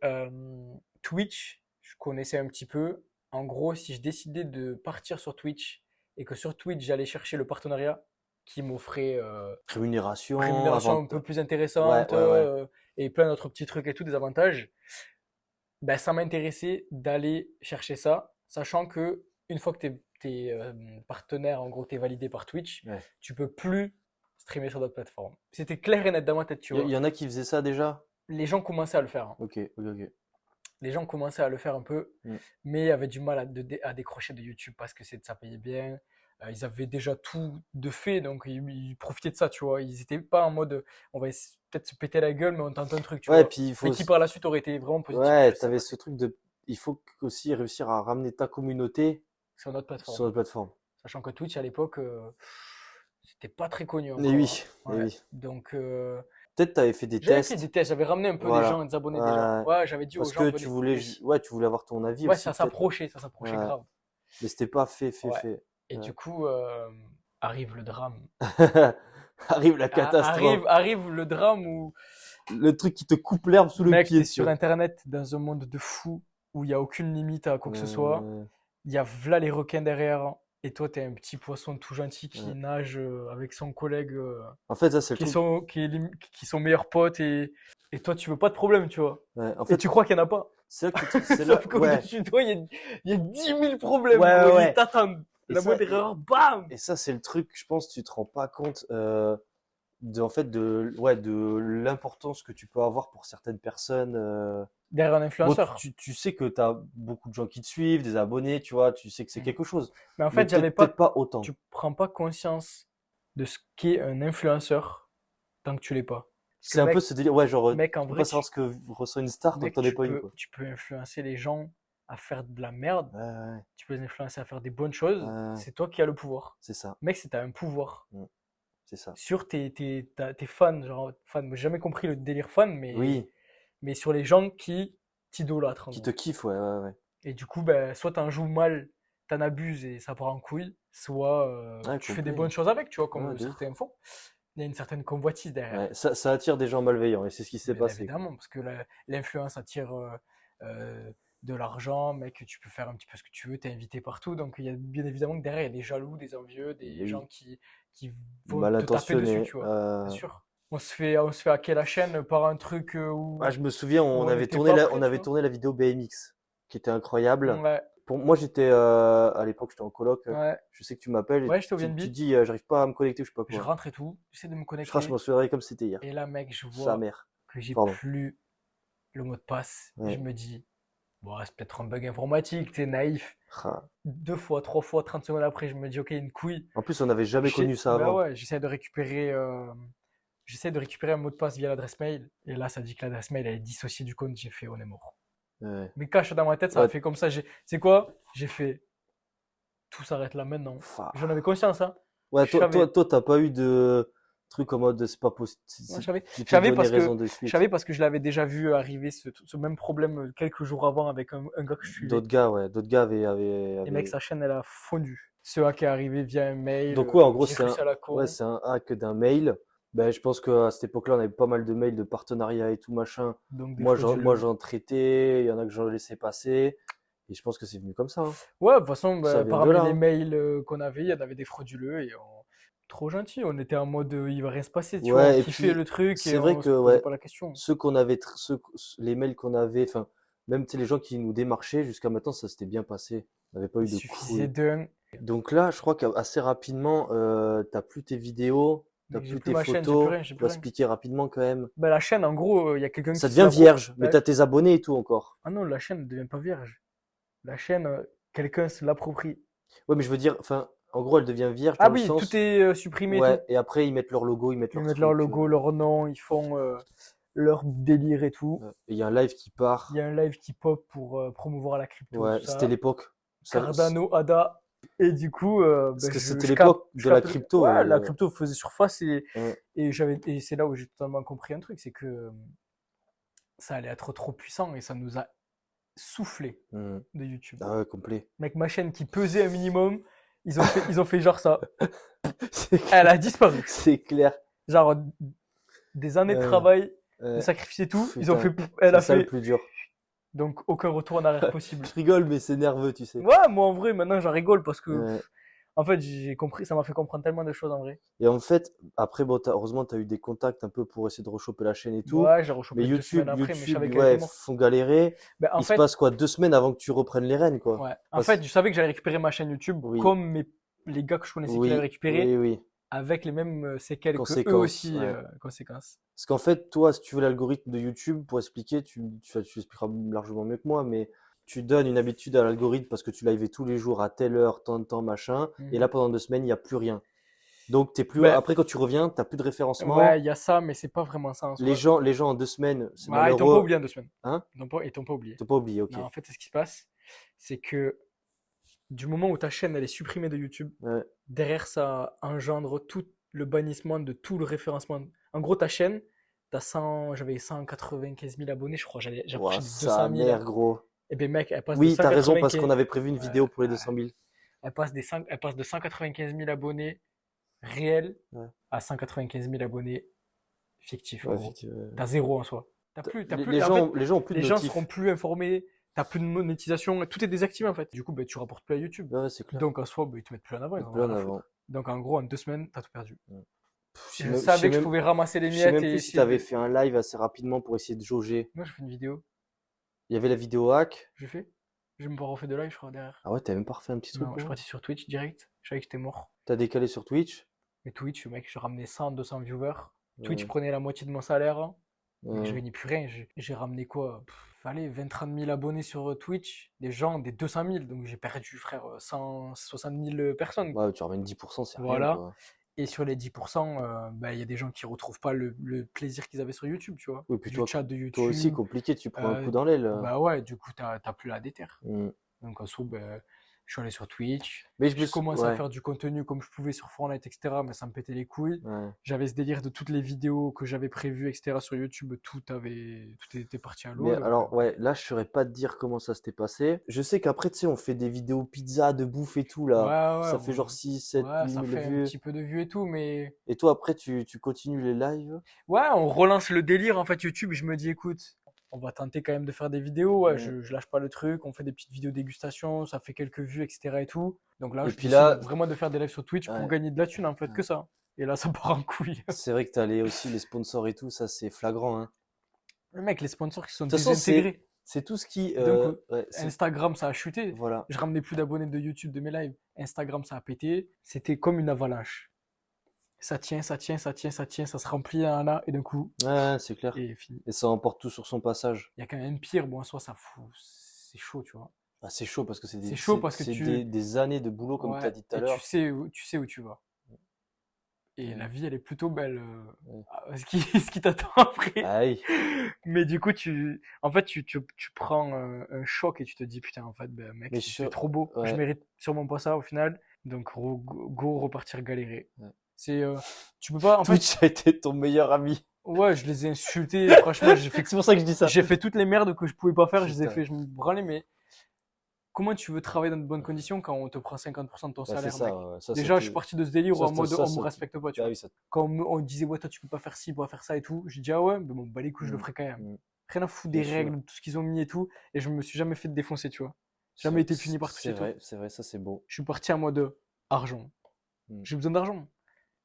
Twitch, je connaissais un petit peu. En gros, si je décidais de partir sur Twitch et que sur Twitch, j'allais chercher le partenariat qui m'offrait Rémunération, rémunération un avant. peu plus intéressante Ouais. et plein d'autres petits trucs et tout, des avantages, ben, ça m'intéressait d'aller chercher ça, sachant que une fois que tu es partenaire, en gros, tu es validé par Twitch, Ouais. tu peux plus streamer sur d'autres plateformes. C'était clair et net dans ma tête, tu vois. Il y en a qui faisaient ça déjà? Les gens commençaient à le faire, hein. Ok. Les gens commençaient à le faire un peu, Mm. mais avaient du mal à décrocher de YouTube parce que ça payait bien. Ils avaient déjà tout de fait, donc ils profitaient de ça, tu vois. Ils n'étaient pas en mode on va peut-être se péter la gueule, mais on tente un truc, tu Ouais, vois. puis il Mais faut. qui par la suite aurait été vraiment positif. Ouais, je sais t'avais pas, ce truc de. Il faut aussi réussir à ramener ta communauté sur notre sur plateforme. notre plateforme. Sachant que Twitch à l'époque, c'était pas très connu Et encore, oui, hein. et Ouais. oui. Donc, Peut-être t'avais fait des j'avais fait tests. des tests, j'avais ramené un peu les gens, Voilà. des abonnés déjà. Ouais, j'avais dit aux Parce gens, que venez. tu voulais avoir ton avis Ouais, aussi, ça peut-être. s'approchait Ouais. grave. Mais c'était pas fait. Ouais. Et Ouais. du coup, arrive le drame. Arrive la catastrophe. Arrive le drame où, Le truc qui te coupe l'herbe sous le mec, pied. t'es sur Internet dans un monde de fou où il n'y a aucune limite à quoi que ce soit. Il y a v'là les requins derrière. Et toi, t'es un petit poisson tout gentil qui Ouais. nage avec son collègue En fait, ça, c'est le qui, truc. qui sont meilleurs potes. Et toi, tu veux pas de problème, tu vois. Ouais, en Et fait, tu crois qu'il n'y en a pas. c'est là que c'est là. Sauf qu'au Ouais. dessus de toi, il y a 10 000 problèmes. Ouais, gros. ouais. Ils t'attendent. Et La ça, moindre erreur, bam! Et ça, c'est le truc, je pense, tu te rends pas compte de l'importance que tu peux avoir pour certaines personnes. Derrière un Bon, influenceur. tu sais que tu as beaucoup de gens qui te suivent, des abonnés, tu vois, tu sais que c'est Mm. quelque chose. Mais en Mais fait, peut-être pas autant. tu prends pas conscience de ce qu'est un influenceur tant que tu l'es pas. Parce C'est que un peu mec, ce délire, ouais, genre, mec, en tu peux vrai, pas savoir ce que ressent une star tant que mec, t'en es pas une, quoi. tu peux influencer les gens à faire de la merde. Ouais, ouais, Tu peux les influencer à faire des bonnes choses. ouais, C'est toi qui as le pouvoir. c'est ça, Mec, c'est t'as un pouvoir c'est ça. sur tes fans. Genre, fans, moi, j'ai jamais compris le délire fan, Oui, mais sur les gens qui t'idolâtrent. En qui gros. te kiffe, ouais, ouais, ouais. Et du coup, ben, soit t'en joues mal, t'en abuses et ça part en couille, soit Ouais, tu fais des complet. bonnes choses avec, tu vois, comme Ouais, de ouf. certains font. Il y a une certaine convoitise derrière. Ouais, ça attire des gens malveillants et c'est ce qui s'est Bien passé, quoi. évidemment, parce que l'influence attire de l'argent, mec, tu peux faire un petit peu ce que tu veux, t'es invité partout, donc il y a bien évidemment que derrière, il y a des jaloux, des envieux, des Oui. gens qui vont Mal te taper dessus, intentionné. tu vois, bien sûr. On se fait hacker la chaîne par un truc où, Ah, je me souviens, où on on avait n'était tourné pas la, prêt, on tu avait vois. tourné la vidéo BMX, qui était incroyable. Ouais, Pour moi, j'étais à l'époque, j'étais en coloc. ouais. Je sais que tu m'appelles et Ouais, j'étais au tu VNB, dis, j'arrive pas à me connecter ou je sais pas je quoi. rentre et tout, j'essaie de me Je crois que je connecter, m'en souviendrai comme si c'était hier. et là, mec, je Sa vois mère. que j'ai Pardon. plus le mot de passe, et je Ouais. me dis, bon, c'est peut-être un bug informatique, t'es naïf. Ah. 2 fois, 3 fois, 30 secondes après, je me dis, ok, une couille. En plus, on n'avait jamais connu ça Bah avant. ouais, j'essaie de récupérer un mot de passe via l'adresse mail. Et là, ça dit que l'adresse mail elle est dissociée du compte. J'ai fait, on est mort. Ouais. Mais cache dans ma tête, ça a Ouais. fait comme ça. C'est quoi? J'ai fait, tout s'arrête là maintenant. Fa- J'en avais conscience, hein. Ouais, Je savais. toi, t'as pas eu de truc en mode c'est pas possible. Ouais, je savais. Tu Je t'es savais donné parce que raison de je suite. savais parce que je l'avais déjà vu arriver ce même problème quelques jours avant avec un gars que je suivais. D'autres gars avaient, Et mec, sa chaîne, elle a fondu. Ce hack est arrivé via un mail, Donc ouais, en gros, virus à la con. c'est un hack d'un mail. Ben, je pense qu'à cette époque-là, on avait pas mal de mails de partenariat et tout machin. Donc des Moi, frauduleux. j'en traitais, il y en a que j'en laissais passer. Et je pense que c'est venu comme ça, hein. Ouais, de toute façon, Ça bah, vient de parmi là, les hein. mails qu'on avait, il y en avait des frauduleux et trop gentils. On était en mode il va rien se passer, tu Ouais, vois. On et kiffait puis, le truc c'est et vrai on se que posait ouais, pas la question. les mails qu'on avait, enfin, même tu sais, les gens qui nous démarchaient, jusqu'à maintenant, ça s'était bien passé. On n'avait pas eu Il de suffisait couilles. d'un. Donc là, je crois qu'assez rapidement, t'as plus tes vidéos, t'as Mec, j'ai plus plus tes ma chaîne, j'ai plus photos. rien, j'ai Pour plus rien. expliquer rapidement quand même. Bah, la chaîne, en gros, il y a quelqu'un Ça qui se devient l'approprie. vierge, mais t'as tes abonnés et tout encore. Ah non, la chaîne ne devient pas vierge. La chaîne, quelqu'un se l'approprie. Ouais, mais je veux dire, enfin, en gros, elle devient vierge Ah dans le oui, tout sens, est supprimé et ouais, tout. et après, ils mettent leur logo, ils mettent Ils leur mettent leur truc. logo, leur nom, ils font leur délire et tout. Et il y a un live qui part. Il y a un live qui pop pour promouvoir la crypto, Ouais, tout c'était ça. l'époque. Ça- Cardano, ADA. Et du coup, Parce ben, que c'était je l'époque je de la capte- crypto. Ouais, la crypto faisait surface Ouais. et c'est là où j'ai totalement compris un truc, c'est que ça allait être trop puissant et ça nous a soufflé Mhm. de YouTube. Ah ouais, complet. Mec, ma chaîne qui pesait un minimum, ils ont fait genre ça. C'est Elle a disparu. c'est clair. Genre des années de Ouais, travail, de ouais. sacrifier tout, ils ont Putain, fait, elle a c'est ça le fait, plus dur. donc aucun retour en arrière possible. Je rigole, mais c'est nerveux, tu sais. Ouais, moi en vrai, maintenant j'en rigole parce que, Ouais. en fait, j'ai compris, ça m'a fait comprendre tellement de choses en vrai. Et en fait, après, bon, heureusement, tu as eu des contacts un peu pour essayer de rechoper la chaîne et tout. Ouais, j'ai Mais rechopé 2 YouTube, semaines après, mais je savais YouTube, qu'elle était ouais, morte. font galérer. Ben, en Il se fait, passe quoi, 2 semaines avant que tu reprennes les rênes, quoi. ouais. En Parce- fait, je savais que j'allais récupérer ma chaîne YouTube Oui. comme les gars que je connaissais qui l'avaient Oui, récupérée, oui. avec les mêmes séquelles que eux Conséquences, aussi, ouais. conséquences. Parce qu'en fait, toi, si tu veux l'algorithme de YouTube, pour expliquer, tu expliqueras largement mieux que moi, mais tu donnes une habitude à l'algorithme parce que tu lives tous les jours à telle heure, tant de temps, machin. Et Mhm. là, pendant 2 semaines, il n'y a plus rien. Donc, t'es plus, Ben, après, quand tu reviens, t'as plus de référencement. ouais, il y a ça, mais c'est pas vraiment ça en soi. Les gens en 2 semaines, c'est Ouais, ils t'ont pas malheureux. oublié en 2 semaines. Hein? Ils t'ont pas oublié. T'as pas oublié, ok. Non, en fait, c'est ce qui se passe, c'est que du moment où ta chaîne elle est supprimée de YouTube, Ouais. derrière ça engendre tout le bannissement de tout le référencement. En gros, ta chaîne, j'avais 195 000 abonnés, je crois, j'approchais Ouah, des sa 200 000. mère, gros. Et bien, mec, elle passe de Oui, t'as raison, parce 195 qu'on avait prévu une vidéo pour les ouais. 200 000. Elle passe de 195 000 abonnés réels Ouais. à 195 000 abonnés fictifs. En Ouais, gros. effectivement. T'as zéro en soi. T'as Les, plus, les en fait, gens, les gens ont plus de les gens notifs. seront plus informés, t'as plus de monétisation, tout est désactivé en fait. Du coup, bah, tu rapportes plus à YouTube. Ouais, c'est clair. Donc en soi, bah, ils te mettent plus en avant, ils en ont Plus en rien à avant. foutre. Donc en gros, en 2 semaines, t'as tout perdu. Je sais Je même, je sais savais que je même, pouvais ramasser les je sais miettes même et plus si essayer t'avais de... fait un live assez rapidement pour essayer de jauger. Moi, j'ai fait une vidéo, Il y avait la vidéo hack. j'ai fait. J'ai même pas refait de live, je crois, derrière. Ah ouais, t'avais même pas refait un petit truc, Non, je suis quoi. parti sur Twitch direct. Je savais que j'étais mort. T'as décalé sur Twitch. Mais Twitch, mec, je ramenais 100, 200 viewers. Twitch Ouais, prenait la moitié de mon salaire. Mec, je ouais. gagnais plus rien. J'ai ramené quoi? Fallait 20-30 000 abonnés sur Twitch. Des gens, des 200 000. Donc j'ai perdu, frère, 160 000 personnes. Ouais, tu ramènes 10%, c'est rien, Voilà. quoi. Et sur les 10%, bah, il y a des gens qui retrouvent pas le plaisir qu'ils avaient sur YouTube, tu vois. Oui, puis Du chat de toi aussi, YouTube. compliqué, tu prends un Euh, coup dans l'aile. Bah ouais, du coup, t'as plus la déterre. Mm. Donc en soi, bah, je suis allé sur Twitch. Mais je me J'ai suis... commencé à Ouais, faire du contenu comme je pouvais sur Fortnite, etc. Mais ça me pétait les couilles. ouais. J'avais ce délire de toutes les vidéos que j'avais prévues, etc. sur YouTube. Tout était parti à l'eau. Mais Donc, alors, ouais, là, je saurais pas te dire comment ça s'était passé. Je sais qu'après, tu sais, on fait des vidéos pizza, de bouffe et tout, là. ouais, Ça fait genre 6, 7, ouais, 8 ça 000 fait un vues. petit peu de vues et tout, mais Et toi, après, tu continues les lives. ouais, on relance le délire en fait YouTube. Je me dis, écoute, on va tenter quand même de faire des vidéos. Ouais, Mm. je lâche pas le truc. On fait des petites vidéos dégustation, ça fait quelques vues, etc. et tout. Donc là, Et je puis décide là, vraiment de faire des lives sur Twitch pour ouais, gagner de la thune en fait, ouais. que ça. Et là, ça part en couille. C'est vrai que t'as aussi les sponsors et tout, ça, c'est flagrant, hein. Le mec, les sponsors qui sont De toute façon, désintégrés. c'est tout ce qui... D'un coup, ouais, Instagram, ça a chuté. voilà. Je ramenais plus d'abonnés de YouTube de mes lives. Instagram, ça a pété. C'était comme une avalanche. Ça tient, ça tient, ça tient, ça tient, ça se remplit là, et d'un coup, Ouais, c'est clair. et fini. Et ça emporte tout sur son passage. Il y a quand même pire. Bon, en soi, ça fout. C'est chaud, tu vois. Ah, c'est chaud parce que C'est chaud parce que c'est tu. des années de boulot, comme tu as Ouais, dit tout à et l'heure. tu sais où tu vas. Et Ouais, la vie, elle est plutôt belle. ouais. Ce qui t'attend après. Aïe. Mais du coup, en fait, tu prends un choc et tu te dis, putain, en fait, ben, mec, Mais c'est trop beau. Je ouais, mérite sûrement pas ça au final. Donc, go repartir galérer. ouais. C'est, tu peux pas, en fait, Twitch a été ton meilleur ami. ouais, je les ai insultés. Franchement, C'est pour ça que je dis ça. j'ai fait toutes les merdes que je pouvais pas faire. Je les ai Putain. fait, je me branlais, mais comment tu veux travailler dans de bonnes conditions quand on te prend 50% de ton Bah, c'est salaire, ça. mec? Ouais. Ça, Déjà, je suis c'était- parti de ce délire ça, en mode, ça, on me ça- respecte pas, tu bah vois. oui, ça- Quand on disait, ouais, toi, tu peux pas faire ci, pas faire ça et tout, j'ai dit, ah ouais, mais bon, bah les couilles, je le Mm, ferai quand même. mm, Rien à foutre bien des sûr. règles, tout ce qu'ils ont mis et tout, et je me suis jamais fait défoncer, tu vois. Jamais été puni par tout C'est et tout. vrai, ça c'est beau. Je suis parti en mode argent. Mm. J'ai besoin d'argent.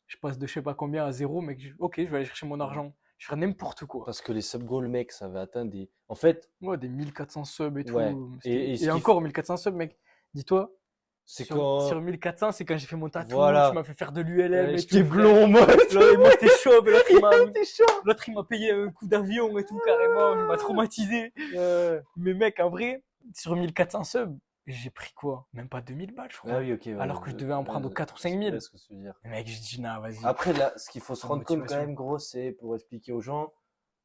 Je passe de je sais pas combien à zéro, mec. Ok, je vais aller chercher mon Mm. argent. Je ferai n'importe quoi. Parce que les sub-goals, mec, ça va atteindre des. En fait, Ouais, des 1400 subs et tout. ouais. Et ce Et qui encore 1400 subs, mec. Dis-toi, c'est sur quand. 1400, c'est quand j'ai fait mon tatou, Voilà. tu m'as fait faire de l'ULM et J'étais tout. blond, moi. Là, et moi, j'étais chaud, mais T'es chaud. l'autre, il m'a payé un coup d'avion et tout, carrément. Il m'a traumatisé. Mais mec, en vrai, sur 1400 subs, j'ai pris quoi? Même pas 2000 balles, je crois. Ah oui, ok. Ouais, Alors que je devais en prendre 4 ou 5 000. Ouais, ce que tu veux dire. Mais mec, je dis, non, vas-y. Après, là, ce qu'il faut se Sans rendre compte quand motivation. même, gros, c'est pour expliquer aux gens.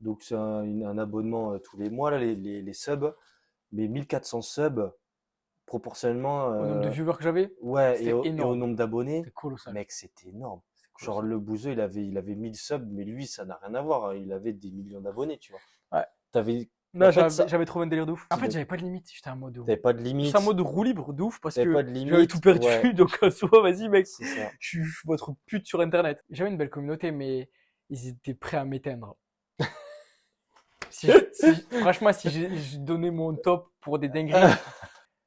Donc, c'est un abonnement tous les mois, là, les subs. Mais 1400 subs, proportionnellement. Au nombre de viewers que j'avais, Ouais, c'était et au énorme. nombre d'abonnés, C'était colossal. mec, c'était énorme. C'était Genre, colossal. le bouseux, il avait 1000 subs, mais lui, ça n'a rien à voir, hein. Il avait des millions d'abonnés, tu vois. Ouais. T'avais, Non, en fait, ça, j'avais trouvé un délire de ouf. En fait, t'avais j'avais pas de limite. J'étais en mode. t'avais pas de limite. J'étais en mode roue libre de ouf parce T'avais que pas de j'avais limite. tout perdu. Ouais, Donc, en soi, vas-y, mec. c'est ça. Je suis votre pute sur internet. J'avais une belle communauté, mais ils étaient prêts à m'éteindre. Franchement, si j'ai donné mon top pour des dingueries,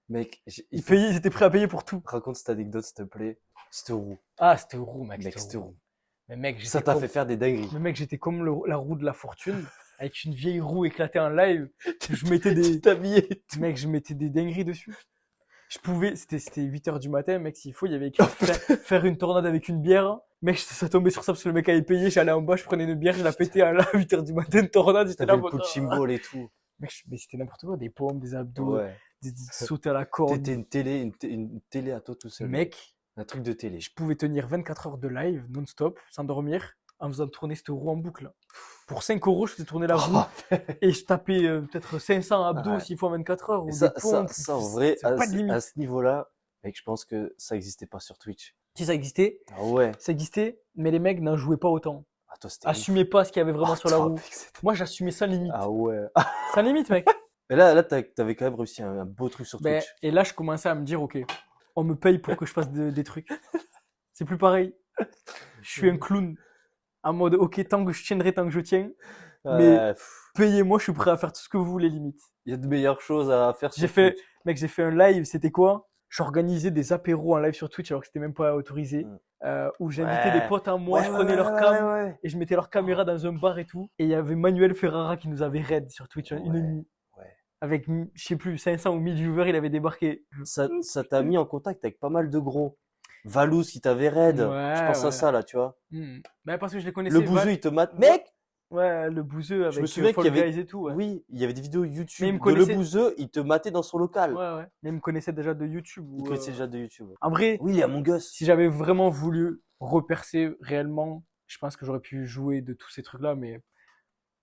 Mec, ils étaient prêts à payer pour tout. raconte cette anecdote, s'il te plaît. Cette roue. Ah, c'était roue, mec. Mec, C'était cette roue. roue. Mais mec, Ça j'étais t'a comme, fait faire des dingueries. mais mec, j'étais comme la roue de la fortune, avec une vieille roue éclatée en live. Je mettais des, T'habillais. mec, je mettais des dingueries dessus. Je pouvais, c'était 8h du matin, mec, s'il faut, il y avait écrit faire une tornade avec une bière. Mec, ça tombait sur ça parce que le mec avait payé, j'allais en bas, je prenais une bière, je la pétais à 8h du matin, une tornade, j'étais T'avais là, le punching ball et tout. mec, mais c'était n'importe quoi, des pompes, des abdos, Ouais. des sauter à la corde. T'étais une télé à toi tout seul. Mec, Un truc de télé. je pouvais tenir 24 heures de live, non-stop, sans dormir, en faisant tourner cette roue en boucle. Pour 5 euros, je faisais tourner la roue. Et je tapais peut-être 500 abdos Ouais. 6 fois 24 heures. Ou Et des ça, pompes. ça, en vrai, C'est pas de limite. à ce niveau-là, mec, je pense que ça existait pas sur Twitch. Si ça existait, Ah ouais. mais les mecs n'en jouaient pas autant. Ah, toi, c'était. Assumaient pas ce qu'il y avait vraiment sur la Attends, roue. mec, c'était- Moi, j'assumais sans limite. Ah ouais. Sans limite, mec. Mais là, t'avais quand même réussi un beau truc sur Ben, Twitch. et là, je commençais à me dire, ok, on me paye pour que je fasse des trucs. C'est plus pareil. je suis un clown. En mode, ok, tant que je tiendrai, tant que je tiens. Mais Ouais, payez-moi, je suis prêt à faire tout ce que vous voulez, limite. il y a de meilleures choses à faire J'ai sur fait, Twitch. mec, j'ai fait un live, c'était quoi? J'organisais des apéros en live sur Twitch alors que c'était même pas autorisé. Mm. Où j'invitais des Ouais. potes à moi, Ouais, je ouais, prenais ouais, leur ouais, cam ouais, ouais. et je mettais leur caméra dans un bar et tout. Et il y avait Manuel Ferrara qui nous avait raid sur Twitch une Ouais, nuit. ouais. Avec, je sais plus, 500 ou 1000 viewers, il avait débarqué. Ça t'a mis en contact avec pas mal de gros. Valous, il t'avait raid. Je Ouais, pense à ouais. ça, là, tu vois. Ben, parce que je les Le connaissais, bouseux, il te mate. Ouais. Mec! Ouais, le bouseux Je me avec souviens qu'il y Fall avait, Guys et tout, ouais. oui, il y avait des vidéos Mais il YouTube me de le connaissait, bouseux, il te matait dans son local. ouais, ouais. Mais il me connaissait déjà de YouTube. Il Ou, connaissait déjà de YouTube. En vrai, Oui, il est Among Us. si j'avais vraiment voulu repercer réellement, je pense que j'aurais pu jouer de tous ces trucs-là, mais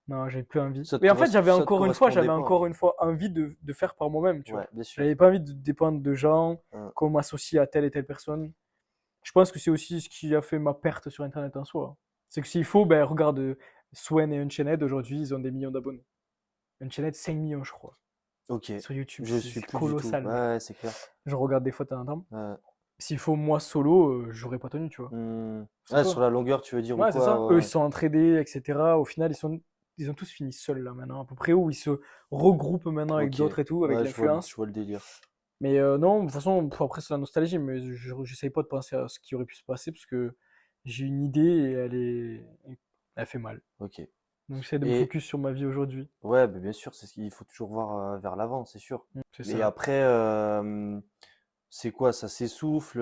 non, j'avais plus envie. Ça te Mais en fait, ça te correspondait j'avais pas. encore une fois envie de faire par moi-même, tu vois. Ouais, bien sûr. J'avais pas envie de dépendre de gens, Hein. qu'on m'associe à telle et telle personne. Je pense que c'est aussi ce qui a fait ma perte sur Internet en soi. C'est que s'il faut, ben regarde Swen et Unchained, aujourd'hui, ils ont des millions d'abonnés. Unchained, 5 millions, je crois, Ok. sur YouTube. Je C'est suis plus du tout. colossal, mec. Ouais, c'est clair. Je regarde des fois de temps en temps. Ouais. S'il faut, moi, solo, j'aurais pas tenu, tu vois. C'est Ouais, toi. sur la longueur, tu veux dire, ou Ouais, c'est ça. quoi? Eux, Ouais, ils sont entraînés, etc. Au final, ils ont tous fini seuls, là, maintenant, à peu près, où ils se regroupent maintenant avec ok. d'autres et tout, avec Ouais, l'influence. je vois le délire. Mais non, de toute façon, après, c'est la nostalgie, mais j'essaye pas de penser à ce qui aurait pu se passer, parce que j'ai une idée et elle fait mal. Ok. Donc, j'essaie de me Et focus sur ma vie aujourd'hui. ouais, bah, bien sûr, c'est ce qu'il faut toujours voir vers l'avant, c'est sûr. C'est Mais ça. après, c'est quoi? Ça s'essouffle?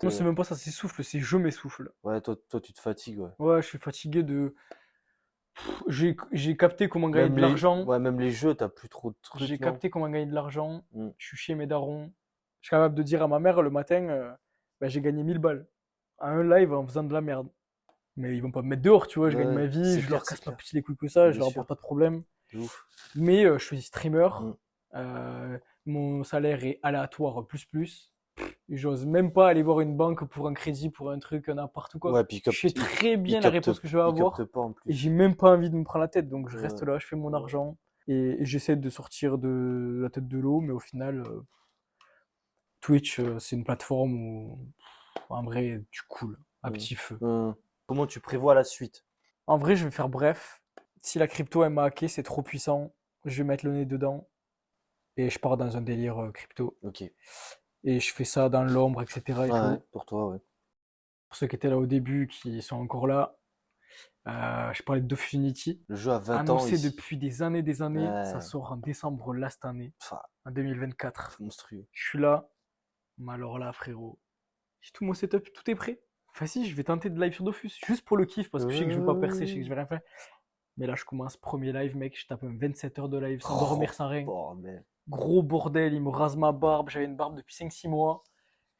Non, c'est même pas ça s'essouffle, c'est je m'essouffle. Ouais, toi, tu te fatigues, ouais. Ouais, je suis fatigué de. J'ai capté comment gagner de l'argent. Ouais, même les jeux, t'as plus trop de J'ai trucs, non? capté comment gagner de l'argent. Mm. Je suis chez mes darons. Je suis capable de dire à ma mère le matin, bah, j'ai gagné 1000 balles à un live en faisant de la merde. Mais ils vont pas me mettre dehors, tu vois. Je gagne Ouais, ma vie, c'est je clair, leur c'est casse pas clair. plus les couilles que ça, je Bien leur sûr. apporte pas de problème. De ouf. Mais je suis streamer. Mm. Mon salaire est aléatoire plus. Et j'ose même pas aller voir une banque pour un crédit, pour un truc, n'importe quoi. Ouais, puis Je sais très bien la réponse que je vais il avoir. capte pas en Et plus. j'ai même pas envie de me prendre la tête. Donc je Ouais. reste là, je fais mon argent. Et j'essaie de sortir de la tête de l'eau. Mais au final, Twitch, c'est une plateforme où, en vrai, tu coules à Mm. petit feu. Comment tu prévois la suite? En vrai, je vais faire bref. Si la crypto, elle m'a hacké, c'est trop puissant. Je vais mettre le nez dedans. Et je pars dans un délire crypto. Ok. Et je fais ça dans l'ombre, etc. et Ouais, tout. pour toi, ouais. Pour ceux qui étaient là au début, qui sont encore là, je parlais de Dofus Unity. Le jeu a 20 ans Annoncé ici. depuis des années, ça Ouais. sort en décembre là cette année, Enfin, en 2024. monstrueux. Je suis là, mais alors là, frérot, j'ai tout mon setup, tout est prêt. Enfin si, je vais tenter de live sur Dofus, juste pour le kiff, parce que je sais que je vais pas percer, je sais que je vais rien faire. Mais là, je commence premier live, mec, je tape un 27 heures de live, sans dormir, sans rien. Bordel. Gros bordel, il me rase ma barbe, j'avais une barbe depuis 5-6 mois.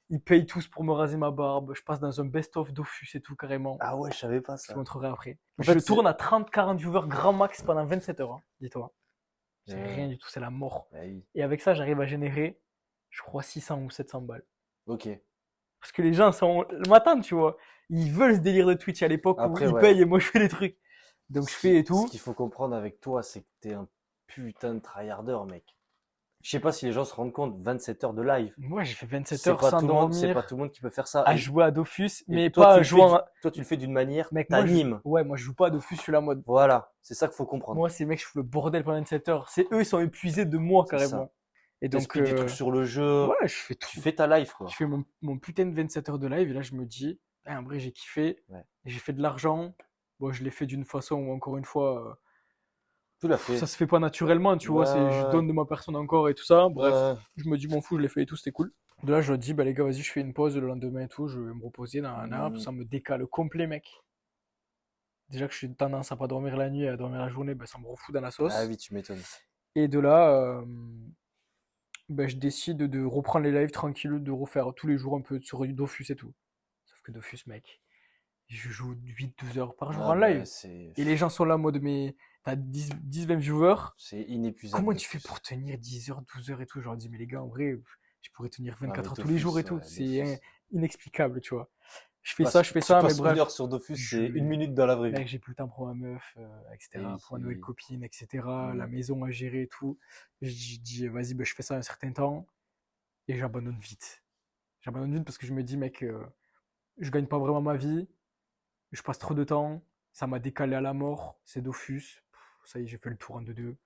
Ils payent tous pour me raser ma barbe. Je passe dans un best-of Dofus et tout, carrément. Ah ouais, je savais pas Je te ça. montrerai après. En Je fait, tourne à 30-40 viewers grand max pendant 27 heures, hein, dis-toi. C'est Ouais. rien du tout, c'est la mort. Bah oui. Et avec ça, j'arrive à générer, je crois, 600 ou 700 balles. Ok. Parce que les gens m'attendent, tu vois. Ils veulent ce délire de Twitch à l'époque Après, où ils ouais. payent et moi je fais les trucs. Donc je fais et tout. Ce qu'il faut comprendre avec toi, c'est que t'es un putain de tryharder, mec. Je sais pas si les gens se rendent compte, 27 heures de live. Moi, j'ai fait 27 C'est heures pas sans tout le monde, c'est dormir, pas tout le monde qui peut faire ça. à Et- jouer à Dofus, et mais toi, pas tu à le jouer fais toi, tu le fais d'une manière, Mec, moi, t'animes. moi, je joue pas à Dofus, je suis la mode. Voilà, c'est ça qu'il faut comprendre. Moi, ces mecs, je fais le bordel pendant 27 heures. C'est eux, ils sont épuisés de moi, C'est carrément. ça. Et donc, T'expliques des trucs sur le jeu, ouais, je fais tout. tu fais ta live, quoi. Je fais mon putain de 27 heures de live et là je me dis, ah, en vrai j'ai kiffé, Ouais. j'ai fait de l'argent. Bon, je l'ai fait d'une façon où encore une fois, Tu l'as fait. ça se fait pas naturellement, tu vois, je Ouais. donne de ma personne encore et tout ça. Bref, Ouais. je me dis m'en fous, je l'ai fait et tout, c'était cool. De là je dis, bah les gars, vas-y, je fais une pause le lendemain et tout, je vais me reposer dans un arbre, ça me décale complet, mec. Déjà que je suis tendance à pas dormir la nuit et à dormir la journée, bah, ça me refout dans la sauce. Ah oui, tu m'étonnes. Et de là, bah, je décide de reprendre les lives tranquilles, de refaire tous les jours un peu sur Dofus et tout. Sauf que Dofus, mec, je joue 8-12 heures par jour Ah en bah, live. Et les gens sont là en mode, mais t'as 10-20 viewers. c'est inépuisable. Comment tu fais pour tenir 10 heures, 12 heures et tout? Je leur dis, mais les gars, en vrai, je pourrais tenir 24 mais heures tous les jours et Dofus, tout. ouais, C'est Dofus. inexplicable, tu vois. Je fais Passe- ça, je fais tu ça, mais passes bref. une heure sur Dofus, je- c'est une minute dans la vraie vie. Mec, j'ai plus le temps pour ma meuf, etc. Oui, Pour ma nouvelle oui. copine, etc. La Mm. maison à gérer et tout. Je dis, vas-y, bah, je fais ça un certain temps. Et j'abandonne vite. J'abandonne vite parce que je me dis, mec, je gagne pas vraiment ma vie. je passe trop de temps, ça m'a décalé à la mort, c'est Dofus. Ça y est, j'ai fait le tour en 2-2.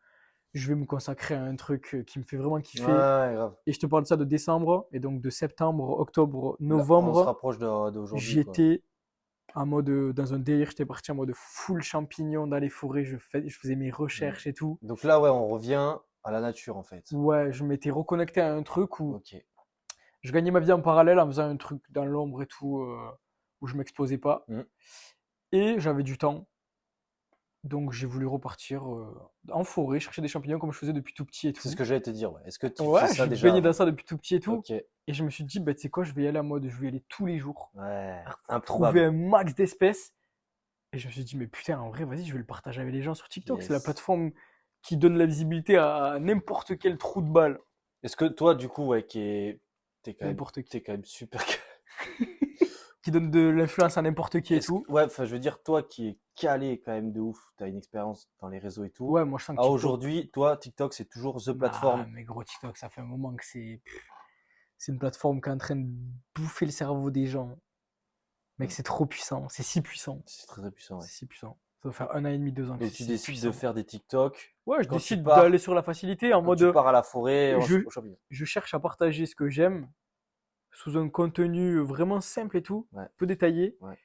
Je vais me consacrer à un truc qui me fait vraiment Ouais, kiffer. grave. Et je te parle de ça de décembre, et donc de septembre, octobre, Là, on se novembre, rapproche d'aujourd'hui, quoi. j'étais en mode, dans un délire, j'étais parti en mode full champignon dans les forêts, je faisais mes Mm. recherches et tout. Donc là, ouais, on revient à la nature, en fait. Ouais, je m'étais reconnecté à un truc où Ok. je gagnais ma vie en parallèle en faisant un truc dans l'ombre et tout, où je m'exposais pas. Mm. Et j'avais du temps, donc j'ai voulu repartir en forêt, chercher des champignons comme je faisais depuis tout petit et C'est ce tout. que j'allais te dire, ouais. Est-ce que tu faisais Ouais, ça je déjà baignais dans avant? ça depuis tout petit et tout. Ok. Et je me suis dit, bah, tu sais quoi, je vais y aller en mode, je vais y aller tous les jours, Ouais. trouver Improbable. un max d'espèces. Et je me suis dit, mais putain, en vrai, vas-y, je vais le partager avec les gens sur TikTok. C'est la Yes. plateforme qui donne la visibilité à n'importe quel trou de balle. Est-ce que toi, du coup, ouais, N'importe qui. t'es quand même super. Qui donne de l'influence à n'importe qui et tout. Ouais, enfin, je veux dire, toi qui es calé quand même de ouf, t'as une expérience dans les réseaux et tout. Ouais, moi, je sens que À TikTok. aujourd'hui, toi, TikTok, c'est toujours the Nah, plateforme. mais gros, TikTok, ça fait un moment que c'est une plateforme qui est en train de bouffer le cerveau des gens. Mec, Mm. c'est trop puissant. C'est si puissant. C'est très, très puissant, ouais. C'est si puissant. Ça va faire 1 an et demi, 2 ans que Donc c'est tu si décides de puissant. faire des TikTok Ouais, je quand tu décide d'aller pars, sur la facilité en quand tu mode, pars à la forêt je, au champignon. je cherche à partager ce que j'aime sous un contenu vraiment simple et tout, Ouais, peu détaillé, ouais.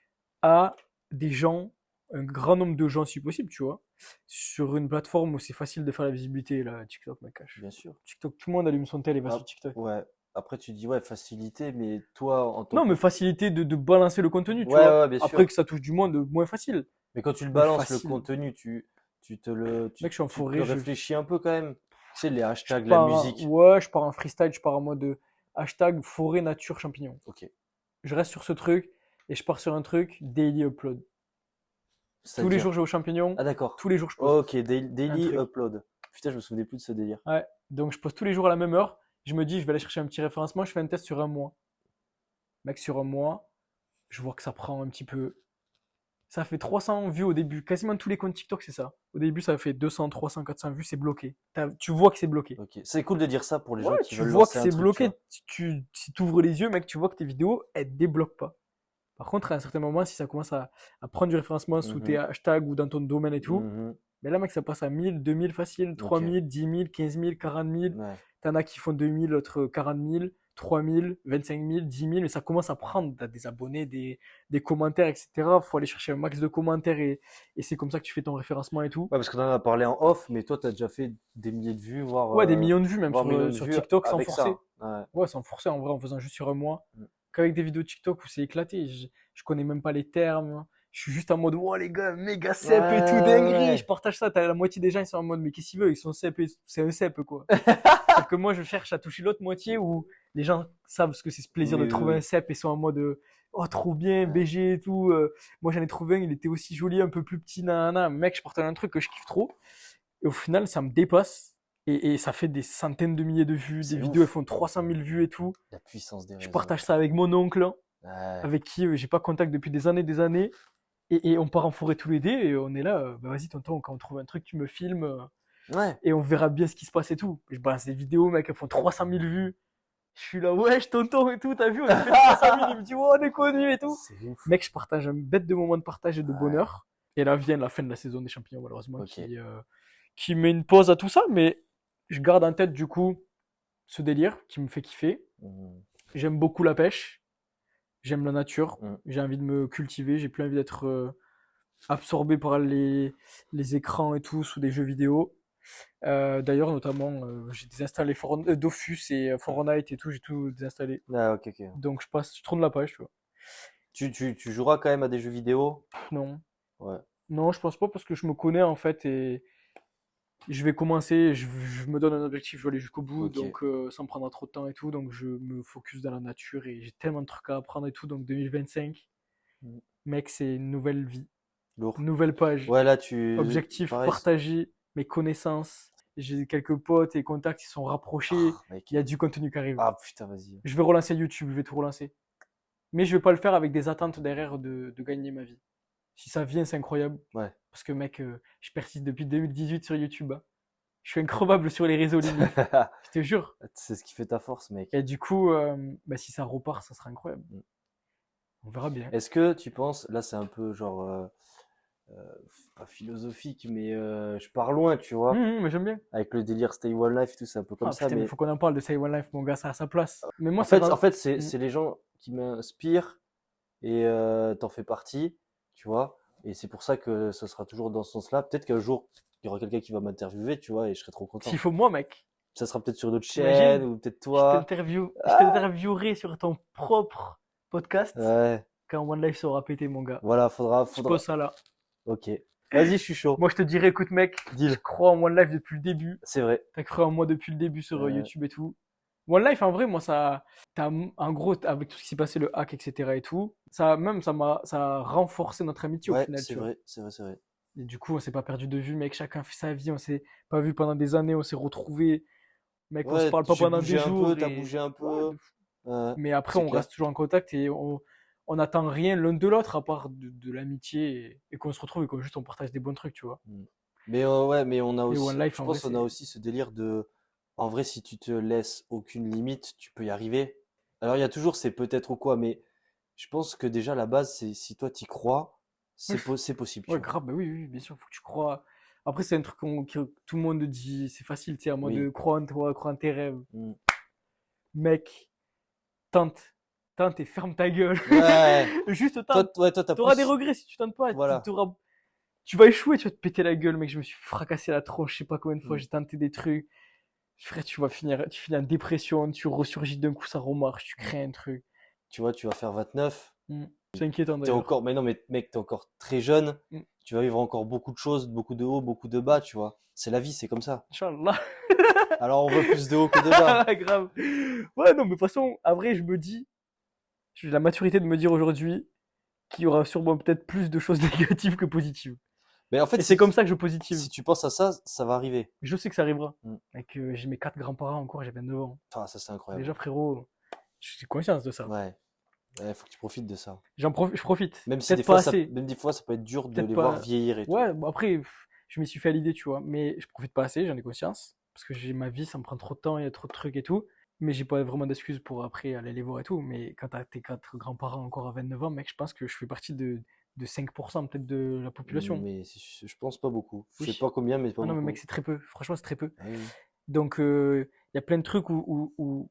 à des gens, un grand nombre de gens si possible, tu vois, sur une plateforme où c'est facile de faire la visibilité, là, TikTok, mec. Bien sûr. TikTok, tout le monde allume son tel et va sur Ah, TikTok. ouais. Après, tu dis, ouais, facilité, mais toi, en tant Non, que. mais facilité de balancer le contenu, tu Ouais, vois. ouais, bien Après sûr. que ça touche du monde, moins facile. Mais quand tu le Mais balances, le facile. contenu, Mec, je suis en tu te forêt, le réfléchis un peu quand même. Tu sais, les hashtags, la musique. ouais, je pars en freestyle, je pars en mode hashtag forêt, nature, champignon. Ok. Je reste sur ce truc et je pars sur un truc daily upload. Tous les jours, C'est-à-dire. je vais aux champignons, Ah, d'accord. tous les jours, je poste Ok, un daily truc. upload. Putain, je me souvenais plus de ce délire. Ouais. Donc, je poste tous les jours à la même heure. Je me dis, je vais aller chercher un petit référencement. Je fais un test sur un mois. Mec, sur un mois, je vois que ça prend un petit peu. Ça fait 300 vues au début. Quasiment tous les comptes TikTok, c'est ça. Au début, ça fait 200, 300, 400 vues. C'est bloqué. Tu vois que c'est bloqué. Ok. C'est cool de dire ça pour les Ouais, gens qui tu veulent vois que lancer un c'est truc, tu bloqué. vois. Si tu ouvres les yeux, mec, tu vois que tes vidéos, elles débloquent pas. Par contre, à un certain moment, si ça commence à prendre du référencement sous tes Mhm, hashtags ou dans ton domaine et tout, mhm. mais là, mec, ça passe à 1000, 2000 facile, Ok. 3000, 10 000, 15 000, 40 000. Ouais. T'en as qui font 2000, autres 40 000, 3 000, 25 000, 10 000, mais ça commence à prendre. T'as des abonnés, des commentaires, etc. Faut aller chercher un max de commentaires et c'est comme ça que tu fais ton référencement et tout. Ouais, parce qu'on en a parlé en off, mais toi, t'as déjà fait des milliers de vues, Ouais, des millions de vues, même voire millions de sur vues TikTok, sans avec ça. forcer. Hein. Ouais, sans forcer, en vrai, en faisant juste sur un mois. Ouais. Qu'avec des vidéos TikTok où c'est éclaté. Je connais même pas les termes. Je suis juste en mode, wow, les gars, méga Ouais, cep et tout, dinguerie. Je partage ça. T'as la moitié des gens, ils sont en mode, mais qu'est-ce qu'ils veulent? Ils sont cep, c'est un cep, quoi. Sauf que moi, je cherche à toucher l'autre moitié où les gens savent ce que c'est ce plaisir de Oui, oui, trouver un oui. cep et sont en mode, oh, trop bien, Ouais. BG et tout. Moi, j'en ai trouvé un, il était aussi joli, un peu plus petit, nanana. Mec, je partage un truc que je kiffe trop. Et au final, ça me dépasse. Et ça fait des centaines de milliers de vues. Des C'est vidéos, elles ouf. font 300 000 vues et tout. La puissance des Je réseaux. partage ça avec mon oncle, hein, Ouais. avec qui j'ai pas contact depuis des années. Et on part en forêt tous les deux et on est là, bah vas-y tonton, quand on trouve un truc, tu me filmes Ouais. et on verra bien ce qui se passe et tout. Et je balance des vidéos, mec, elles font 300 000 vues. Je suis là, ouais, je tonton et tout, t'as vu, on a fait 300 000, il me dit, oh, on est connus et tout. C'est ouf. Mec, je partage un bête de moments de partage et de Ouais. bonheur. Et là vient la fin de la saison des champignons, malheureusement, Ok. qui met une pause à tout ça, mais je garde en tête du coup ce délire qui me fait kiffer. Mhm. J'aime beaucoup la pêche. J'aime la nature, Mhm. j'ai envie de me cultiver, j'ai plus envie d'être absorbé par les écrans et tout sous des jeux vidéo. D'ailleurs, notamment, j'ai désinstallé Dofus et Fortnite et tout, j'ai tout désinstallé. Ah, ok, ok. Donc je tourne la page, tu vois. Tu joueras quand même à des jeux vidéo? Non, Ouais. non, je pense pas parce que je me connais en fait et je vais commencer, je me donne un objectif, je vais aller jusqu'au bout, Ok. donc ça me prendra trop de temps et tout, donc je me focus dans la nature et j'ai tellement de trucs à apprendre et tout, donc 2025, Mhm. mec, c'est une nouvelle vie. Lourd. Nouvelle page. Ouais, là, Objectif, pareil. partager mes connaissances. J'ai quelques potes et contacts qui sont rapprochés. Mec. Il y a du contenu qui arrive. Ah, putain, vas-y. Je vais relancer YouTube, je vais tout relancer. Mais je vais pas le faire avec des attentes derrière de gagner ma vie. Si ça vient, c'est incroyable. Ouais. Parce que mec, je persiste depuis 2018 sur YouTube, hein. Je suis increvable sur les réseaux limite. Je te jure. C'est ce qui fait ta force, mec. Et du coup, bah, si ça repart, ça sera incroyable. On verra bien. Est-ce que tu penses, là c'est un peu genre, pas philosophique, mais je pars loin, tu vois, Mais j'aime bien. avec le délire Stay One Life et tout, c'est un peu comme Ah ça, putain, mais mais faut qu'on en parle de Say One Life, mon gars, ça a sa place. Mais moi, en c'est fait, rend- en fait c'est Hmm. c'est les gens qui m'inspirent et t'en fais partie, tu vois, et c'est pour ça que ça sera toujours dans ce sens-là. Peut-être qu'un jour, il y aura quelqu'un qui va m'interviewer, tu vois, et je serai trop S'il content. faut moi, mec, Ça sera peut-être sur d'autres chaînes, t'imagines, ou peut-être je toi. je Ah, t'interviewerai sur ton propre podcast ouais, quand One Life sera pété, mon gars. voilà, Je pose faudra. ça là. Ok. Vas-y, je suis chaud. Moi, je te dirais, écoute, mec, je Deal. crois en One Life depuis le début. C'est vrai. T'as cru en moi depuis le début sur Euh, YouTube et tout. One Life, en vrai, moi, en gros, avec tout ce qui s'est passé, le hack, etc. et tout, ça a renforcé notre amitié au ouais, final, c'est tu vois. vrai, c'est vrai, c'est vrai. Et du coup, on s'est pas perdu de vue, mec. Chacun fait sa vie. On s'est pas vu pendant des années. On s'est retrouvés. Mec, on se Ouais, parle pas j'ai pendant bougé des un peu, jours. t'as Et bougé un ouais, peu. mais après, C'est on clair. reste toujours en contact et on n'attend rien l'un de l'autre à part de l'amitié et qu'on se retrouve et qu'on juste on partage des bons trucs, tu vois. Mm. Mais ouais, mais on a Et One aussi, Life, je en vrai, pense qu'on a c'est. aussi ce délire de, en vrai, si tu te laisses aucune limite, tu peux y arriver. Alors il y a toujours c'est peut-être ou quoi, mais je pense que déjà la base, c'est si toi t'y crois, Ouais, c'est possible, tu ouais, vois. grave, bah oui, oui, bien sûr, faut que tu crois. Après, c'est un truc que tout le monde dit, c'est facile, tu sais, à moi de Oui. croire en toi, croire en tes rêves. Mm. Mec, tente, tente et ferme ta gueule. Ouais. Juste Toi, tente. ouais, toi, t'as T'auras des plus, regrets si tu tentes pas. voilà. Tu vas échouer, tu vas te péter la gueule, mec. Je me suis fracassé la tronche, je sais pas combien de fois, Mm. j'ai tenté des trucs. Frère, tu finis en dépression, tu ressurgis d'un coup, ça remarche, tu Mm. crées un truc. Tu vois, tu vas faire 29. C'est inquiétant T'es d'ailleurs. encore, mais non, mais mec, t'es encore très jeune. Mm. Tu vas vivre encore beaucoup de choses, beaucoup de hauts, beaucoup de bas, tu vois. C'est la vie, c'est comme ça. Inch'Allah. Alors on veut plus de hauts que de bas. Grave. Ouais, non, mais de toute façon, à vrai, je me dis, j'ai la maturité de me dire aujourd'hui qu'il y aura sûrement peut-être plus de choses négatives que positives. Mais en fait, Et c'est comme ça que je si positive. tu penses à ça, ça va arriver. Je sais que ça arrivera. Mm. Avec, j'ai mes 4 grands-parents encore, j'ai 29 ans. Enfin, ça, c'est incroyable. Déjà, frérot, j'ai conscience de ça. Ouais. Ouais, faut que tu profites de ça. Je profite. Même si des Peut-être pas fois, ça, assez. même des fois, ça peut être dur de Peut-être les voir pas. vieillir et tout. Ouais, bon après, je m'y suis fait à l'idée, tu vois. Mais je profite pas assez, j'en ai conscience. Parce que j'ai ma vie, ça me prend trop de temps, il y a trop de trucs et tout. Mais j'ai pas vraiment d'excuses pour après aller les voir et tout. Mais quand t'as tes 4 grands-parents encore à 29 ans, mec, je pense que je fais partie de 5% peut-être de la population. Mais je pense pas beaucoup. Je sais Oui. pas combien, mais pas Ah non, mais mec, beaucoup. c'est très peu. Franchement, c'est très peu. Ah oui. Donc, il y a plein de trucs où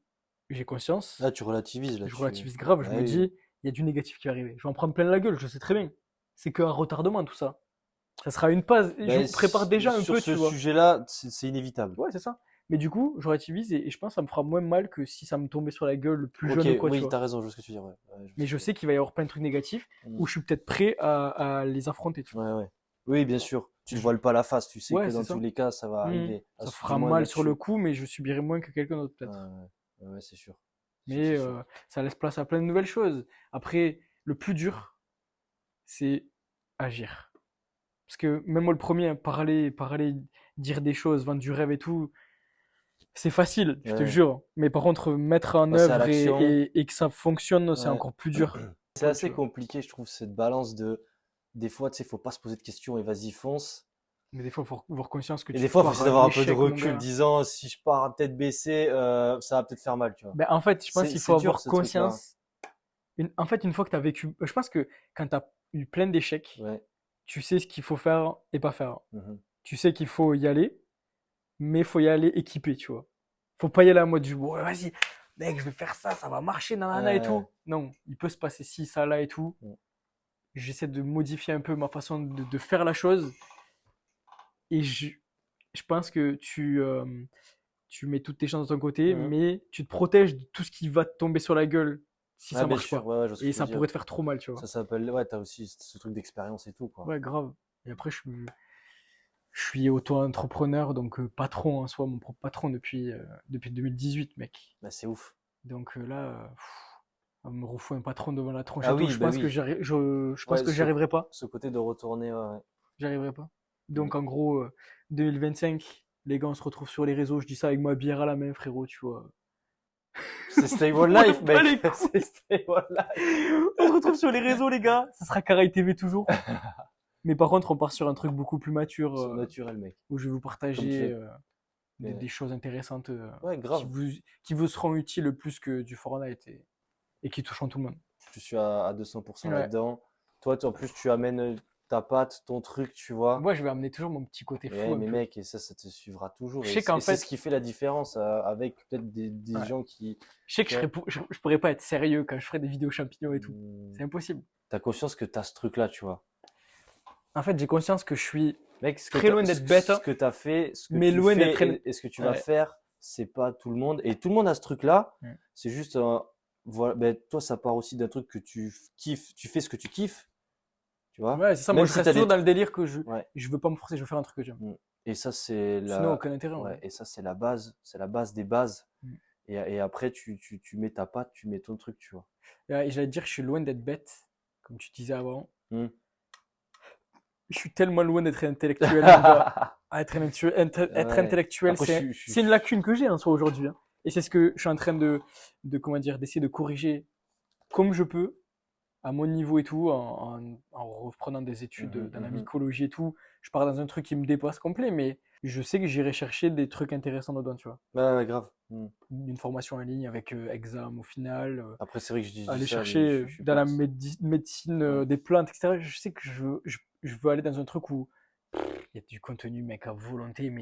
j'ai conscience. Là, tu relativises Je là-dessus. relativise grave. Je Ah me oui. dis, il y a du négatif qui va arriver. Je vais en prendre plein la gueule, je sais très bien. C'est qu'un retardement, tout ça. Ça sera une pause. Je Ben, me prépare déjà un sur peu, tu ce vois. sujet-là, c'est inévitable. Ouais, c'est ça. Mais du coup, je relativise et je pense que ça me fera moins mal que si ça me tombait sur la gueule plus Ok, jeune ou quoi, tu oui, vois. t'as raison, je vois ce que tu veux dire. Ouais. Ouais, je vois Mais ce que je tu veux sais qu'il va y avoir plein de trucs négatifs dire. où je suis peut-être prêt à les affronter, tu vois. Ouais, ouais. Oui, bien sûr. Tu te Je- voiles pas la face. Tu sais Ouais, que c'est dans tous ça. les cas, ça va Mhm. arriver. Ça Du fera moins mal sur le là-dessus. coup, mais je subirai moins que quelqu'un d'autre, Ouais, peut-être. ouais, ouais, c'est sûr. C'est sûr, Mais c'est sûr. ça laisse place à plein de nouvelles choses. Après, le plus dur, c'est agir. Parce que même moi, le premier, hein, parler, dire des choses, vendre du rêve et tout, c'est facile, je te Ouais. jure. Mais par contre, mettre en Passer à œuvre l'action. et que ça fonctionne, c'est Ouais. encore plus dur. C'est Toi, tu assez vois. compliqué, je trouve, cette balance de. Des fois, tu sais, faut pas se poser de questions et vas-y, fonce. Mais des fois, il faut avoir conscience que Et tu des fois, il faut pars essayer à d'avoir un peu de l'échec, mon recul, gars. disant si je pars à tête baissée, ça va peut-être faire mal, tu vois. Ben, en fait, je pense qu'il faut C'est dur, avoir ce truc-là. conscience. En fait, une fois que tu as vécu. Je pense que quand tu as eu plein d'échecs, Ouais. tu sais ce qu'il faut faire et pas faire. Mhm. Tu sais qu'il faut y aller, mais il faut y aller équipé, tu vois. Faut pas y aller en mode du ouais, vas-y, mec, je vais faire ça, ça va marcher, nanana et Ouais. tout. Non, il peut se passer ci, ça, là et tout. Mm. J'essaie de modifier un peu ma façon de faire la chose et je pense que tu mets toutes tes chances de ton côté, Mhm. mais tu te protèges de tout ce qui va te tomber sur la gueule si Ouais, ça bien marche sûr, pas. ouais, ouais, je vois ce que Et tu veux ça dire. pourrait te faire trop mal, tu Ça vois. s'appelle, ouais, t'as aussi ce truc d'expérience et tout, quoi. Ouais, grave. Et après, je suis auto-entrepreneur, donc patron en soi, mon propre patron depuis 2018, mec. Bah, c'est ouf. Donc là, on me refout un patron devant la tronche Ah et tout. oui, bah oui. Je pense Ouais, que j'y arriverai pas. ce côté de retourner, ouais, ouais. J'y arriverai pas. Mm. Donc en gros, 2025, les gars, on se retrouve sur les réseaux. Je dis ça avec ma bière à la main, frérot, tu vois. C'est Stay One On Life, m'en bat mec. les C'est couilles. Stay One Life. On se retrouve sur les réseaux, les gars. Ça sera Caraï TV toujours. Mais par contre, on part sur un truc beaucoup plus mature Ils sont naturels, mec. où je vais vous Comme tu partager es. des Mais- choses intéressantes Ouais, grave. qui vous seront utiles plus que du Fortnite et qui toucheront tout le monde. je suis à 200% Ouais. là-dedans. Toi, en plus, tu amènes ta patte, ton truc, tu vois. Moi, je vais amener toujours mon petit côté fou un Mais peu. mec, et ça te suivra toujours. Je Et sais qu'en c'est ce fait, qui fait la différence avec peut-être des ouais. gens qui. Je sais que Tu vois, je pourrais pas être sérieux quand je ferais des vidéos champignons et tout. hmm, C'est impossible. t'as conscience que t'as ce truc-là, tu vois. En fait, j'ai conscience que je suis Mec, très loin d'être bête, ce que t'as fait, ce que mais tu loin fais d'être. et ce que tu vas Ouais. faire, c'est pas tout le monde. Et tout le monde a ce truc-là. Ouais. C'est juste, voilà, ben, toi, ça part aussi d'un truc que tu kiffes. Tu fais ce que tu kiffes, tu vois. Ouais, c'est ça. Moi, Même je si reste t'as des toujours dans le trucs. délire que Ouais. je veux pas me forcer, je veux faire un truc que j'aime. Mm. Et ça, c'est Sinon, la, aucun intérêt. ouais, Ouais. et ça, c'est la base. C'est la base des bases. Mm. Et après, tu mets ta patte, tu mets ton truc, tu vois. Et j'allais te dire, je suis loin d'être bête, comme tu disais avant. Mm. Je suis tellement loin d'être intellectuel, mon gars. Être Ouais. intellectuel, Après, c'est une lacune que j'ai en soi aujourd'hui. Hein. Et c'est ce que je suis en train comment dire, d'essayer de corriger comme je peux, à mon niveau et tout, en reprenant des études Mhm, dans la mhm. mycologie et tout. Je pars dans un truc qui me dépasse complet, mais je sais que j'irai chercher des trucs intéressants dedans, tu vois. Ouais, ouais, grave. Mm. Une formation en ligne avec examen au final, Après, c'est vrai que je dis aller ça, mais chercher je suis dans pas. la médecine Ouais. des plantes, etc. Je sais que je veux aller dans un truc où il y a du contenu, mec, à volonté,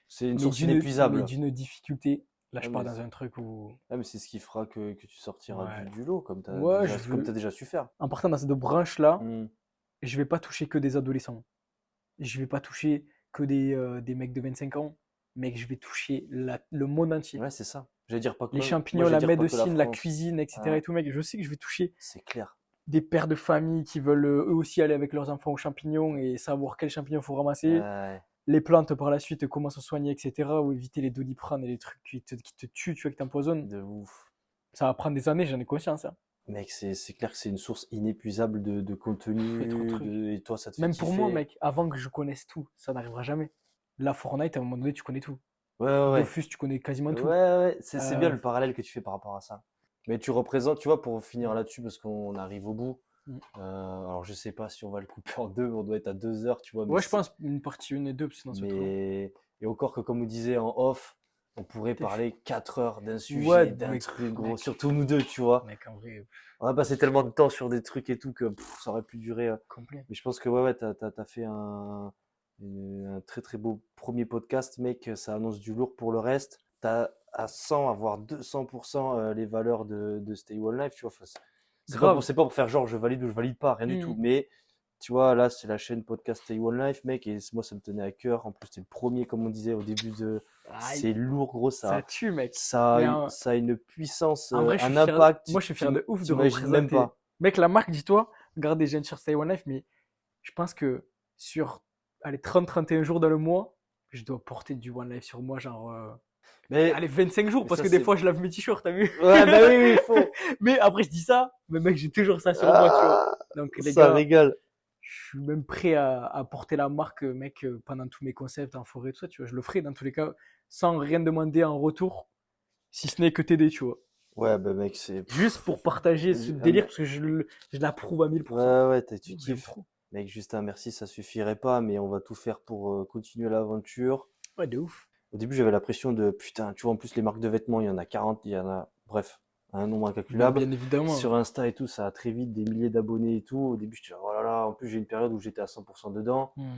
C'est une source inépuisable. d'une difficulté. Là, Ah, je pars dans un truc où, c'est ce qui fera que tu sortiras ouais, du lot, ouais, je comme veux, t'as déjà su faire. en partant dans cette branche-là, Mm. je vais pas toucher que des adolescents. Je vais pas toucher que des mecs de 25 ans. Mec, je vais toucher le monde entier. Ouais, c'est ça. J'allais dire pas que Les moi, champignons, j'allais la dire pas que la médecine, la France. cuisine, etc. Ouais, et tout, mec, je sais que je vais toucher c'est clair. des pères de famille qui veulent eux aussi aller avec leurs enfants aux champignons et savoir quels champignons faut ramasser. Ouais, Les plantes par la suite, comment se soigner, etc. Ou éviter les doliprane et les trucs qui te tuent, tu vois, qui t'empoisonnent. de ouf. Ça va prendre des années, j'en ai conscience. Hein. Mec, c'est clair que c'est une source inépuisable de Mais trop de contenu, trucs. et toi, ça te fait Même pour moi, kiffer. mec, avant que je connaisse tout, ça n'arrivera jamais. La Fortnite, à un moment donné, tu connais tout. Ouais, ouais, ouais. Dofus, tu connais quasiment Ouais, tout. ouais, c'est bien Euh, le parallèle que tu fais par rapport à ça. Mais tu représentes, tu vois, pour finir mm, là-dessus, parce qu'on arrive au bout. mm. Alors, je sais pas si on va le couper en deux, on doit être à 2 heures, tu vois, Ouais, je pense une partie 1 et 2, sinon c'est trop long. mais et encore que, comme on disait en off, on pourrait T'es parler 4 heures d'un sujet, Ouais, d'un mec, truc, gros, mec, surtout nous deux, tu vois. mec, en vrai, On a passé tellement de temps sur des trucs et tout que ça aurait pu durer. complet. Mais je pense que ouais, t'as fait un très très beau premier podcast, mec. Ça annonce du lourd pour le reste. T'as à 100, à voire 200% les valeurs de Stay One Life, tu vois. Enfin, Grave. c'est pas pour faire genre je valide ou je valide pas, rien du tout. Mm. Mais tu vois, là, c'est la chaîne podcast Stay One Life, mec. Et moi, ça me tenait à cœur. En plus, c'est le premier, comme on disait au début de. Aïe, C'est lourd, gros. ça tue, mec. Ça, Mais ça a une puissance, en vrai, je suis un fier. impact. Moi, je suis fier de ouf de T'imagines même représenter. pas. Mec, la marque, dis-toi, regardez, j'ai une sur Stay One Life, mais je pense que sur allez, 30-31 jours dans le mois, je dois porter du One Life sur moi, genre. Mais, Allez, 25 jours, mais parce ça, que des c'est. fois, je lave mes t-shirts, t'as vu? Ouais, bah oui, oui, il faut. Mais après, je dis ça, mais mec, j'ai toujours ça sur moi, tu vois. Donc, les Ça gars, régale. je suis même prêt à porter la marque, mec, pendant tous mes concepts en forêt, tout ça, tu vois. Je le ferai dans tous les cas, sans rien demander en retour, si ce n'est que t'aider, tu vois. Ouais, bah mec, c'est. Juste pour partager ce délire, parce que je l'approuve à 1000%. Ouais, ouais, tu J'aime kiffes. trop. Mec, juste un merci, ça suffirait pas, mais on va tout faire pour continuer l'aventure. Ouais, de ouf. Au début, j'avais la pression de putain, tu vois, en plus, les marques de vêtements, il y en a 40, il y en a. Bref, un nombre incalculable. Bien évidemment. Sur Insta et tout, ça a très vite des milliers d'abonnés et tout. Au début, j'étais là, oh là là, en plus, j'ai une période où j'étais à 100% dedans. Mm.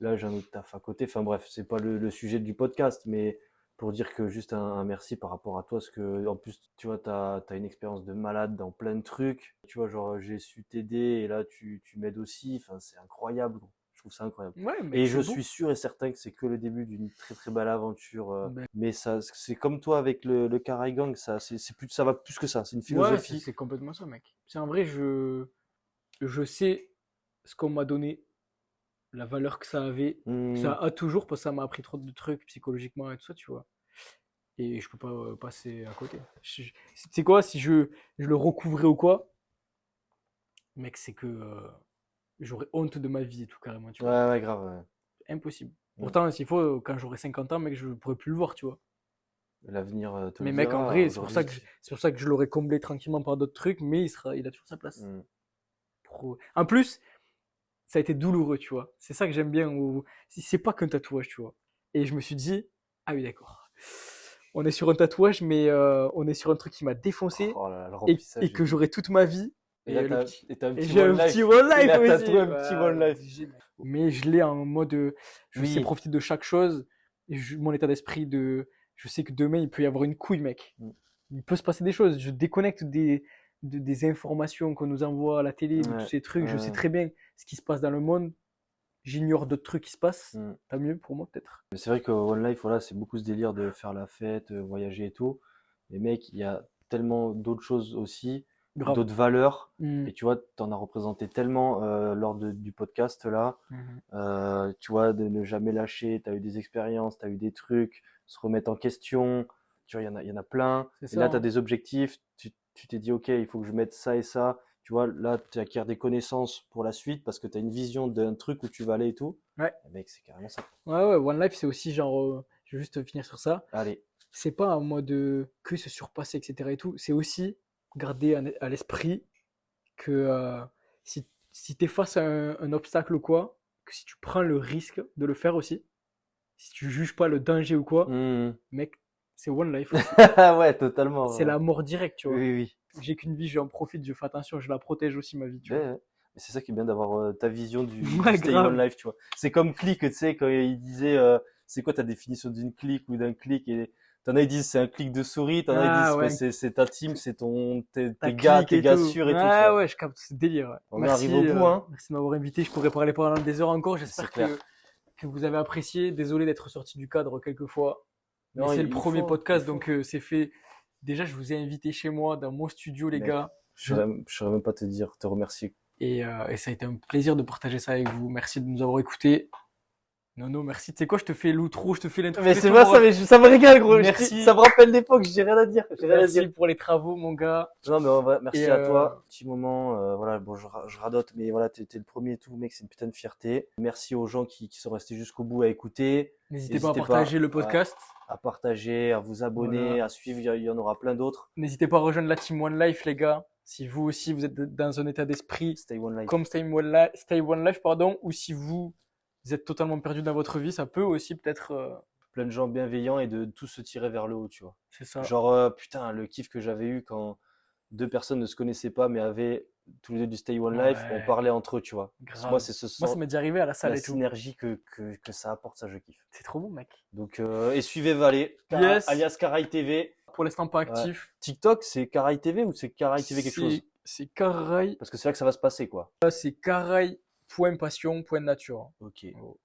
Là, j'ai un autre taf à côté. Enfin bref, c'est pas le sujet du podcast, mais pour dire que juste un merci par rapport à toi, parce que en plus, tu vois, t'as une expérience de malade dans plein de trucs. Tu vois, genre, j'ai su t'aider et là, tu m'aides aussi. Enfin, c'est incroyable, gros. Je trouve ça incroyable. Ouais, mec, Et c'est je beau. suis sûr et certain que c'est que le début d'une très très belle aventure. Ben, Mais ça, c'est comme toi avec le Karagang, c'est plus, ça va plus que ça. C'est une ouais, philosophie. c'est complètement ça, mec. C'est en vrai, je sais ce qu'on m'a donné, la valeur que ça avait, que ça Hmm, a toujours, parce que ça m'a appris trop de trucs psychologiquement et tout ça, tu vois. Et je peux pas passer à côté. Tu sais quoi, si je le recouvrais ou quoi, mec, c'est que j'aurais honte de ma vie et tout, carrément, tu vois. ouais, ouais, grave. Ouais. Impossible. Hmm. Pourtant, s'il faut, quand j'aurai 50 ans, mec, je pourrais plus le voir, tu vois. L'avenir te le Mais mec, en dira. vrai, Aujourd'hui, c'est pour ça que je l'aurais comblé tranquillement par d'autres trucs, mais il a toujours sa place. hmm. En plus, ça a été douloureux, tu vois. C'est ça que j'aime bien. C'est pas qu'un tatouage, tu vois. Et je me suis dit, ah oui, d'accord. On est sur un tatouage, mais on est sur un truc qui m'a défoncé Oh là là, le et remplissage. que j'aurai toute ma vie. Et là, le t'as petit- et t'as un Et petit j'ai un one life. petit one Il life a aussi. tatoué un petit one life. Mais je l'ai en mode, je sais Oui. profiter de chaque chose. Et mon état d'esprit je sais que demain, il peut y avoir une couille, mec. Mm. Il peut se passer des choses. Je déconnecte des informations qu'on nous envoie à la télé, de tous Ouais, ces trucs. Je sais ouais. très bien ce qui se passe dans le monde. J'ignore d'autres trucs qui se passent. Mm. Tant mieux pour moi, peut-être. Mais c'est vrai que One Life, voilà, c'est beaucoup ce délire de faire la fête, voyager et tout. Mais mec, il y a tellement d'autres choses aussi, Grave. d'autres valeurs. Mm. Et tu vois, t'en as représenté tellement lors du podcast là. Mhm. Tu vois, de ne jamais lâcher. T'as eu des expériences, t'as eu des trucs, se remettre en question. Tu vois, il y en a plein. C'est Et là, ça, t'as hein. des objectifs. Tu t'es dit, ok, il faut que je mette ça et ça. Tu vois, là, tu acquiers des connaissances pour la suite parce que tu as une vision d'un truc où tu vas aller et tout. Ouais. Et mec, c'est carrément ça. Ouais, One Life, c'est aussi genre, je vais juste finir sur ça. Allez, C'est pas en mode que se surpasser, etc. et tout. C'est aussi garder à l'esprit que si tu es face à un obstacle ou quoi, que si tu prends le risque de le faire aussi, si tu juges pas le danger ou quoi, mec, c'est One Life aussi. Ouais, totalement. C'est la mort directe, tu vois. Oui, oui. J'ai qu'une vie, j'en profite, je fais attention, je la protège aussi, ma vie, tu vois. Ouais. Mais c'est ça qui est bien d'avoir ta vision du Ouais, Stay grave. One Life, tu vois. C'est comme click, tu sais, quand il disait c'est quoi ta définition d'une click ou d'un click, et t'en as ils disent c'est un clic de souris, t'en as ils Ah disent ouais, c'est ta team, c'est ta tes clique et gars tout. sûrs et tout, tu Ah vois. ouais, je capte ce délire. Ouais. On arrive au bout, hein. Merci de m'avoir invité, je pourrais parler pendant des heures encore. J'espère C'est clair. que vous avez apprécié. Désolé d'être sorti du cadre quelquefois. Mais Non, c'est le il premier faut, podcast, il faut. donc c'est fait. Déjà, je vous ai invité chez moi, dans mon studio, les Mec, gars. je saurais même pas te remercier. Et ça a été un plaisir de partager ça avec vous. Merci de nous avoir écoutés. Nono, merci. Tu sais quoi, je te fais l'outro, je te fais l'intro. Mais c'est pas ça, mais ça me régale, gros. Merci. Ça me rappelle l'époque, j'ai rien à dire. J'ai rien à Merci dire. pour les travaux, mon gars. Non, mais en vrai, merci Et, à toi. Petit moment, voilà, bon, je radote, mais voilà, t'es le premier et tout, mec, c'est une putain de fierté. Merci aux gens qui sont restés jusqu'au bout à écouter. N'hésitez pas à partager le podcast. À partager, à vous abonner, Voilà. à suivre, il y en aura plein d'autres. N'hésitez pas à rejoindre la Team One Life, les gars. Si vous aussi, vous êtes dans un état d'esprit Stay One Life. comme Stay One Life, pardon, ou si vous êtes totalement perdu dans votre vie, ça peut aussi peut-être. Plein de gens bienveillants et de tous se tirer vers le haut, tu vois. C'est ça. Genre, putain, le kiff que j'avais eu quand deux personnes ne se connaissaient pas, mais avaient tous les deux du Stay One Life, Ouais. on parlait entre eux, tu vois. Grave. Moi, c'est Moi, ça m'est déjà arrivé à la salle la et tout. synergie que ça apporte, ça, je kiffe. C'est trop bon, mec. Donc, et suivez Valé, Yes. alias Caraï TV. Pour l'instant, pas actif. TikTok, c'est Caraï TV ou c'est Caraï TV quelque chose? C'est Caraï. Parce que c'est là que ça va se passer, quoi. C'est Caraï.passion.nature. Ok. Oh.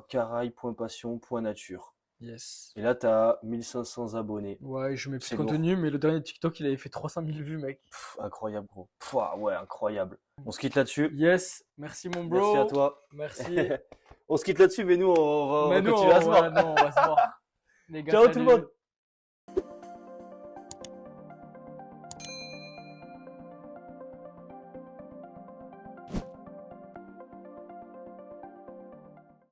Caraï.passion.nature. Yes. Et là, t'as 1500 abonnés. Ouais, je mets plus C'est de contenu, mais le dernier TikTok, il avait fait 300 000 vues, mec. Incroyable, gros. Ouais, incroyable. On se quitte là-dessus. Yes. Merci, mon bro. Merci à toi. Merci. On se quitte là-dessus, mais nous, on va Mais nous, continuer à se voir. on va se voir. Les gars, Ciao tout le salut. monde.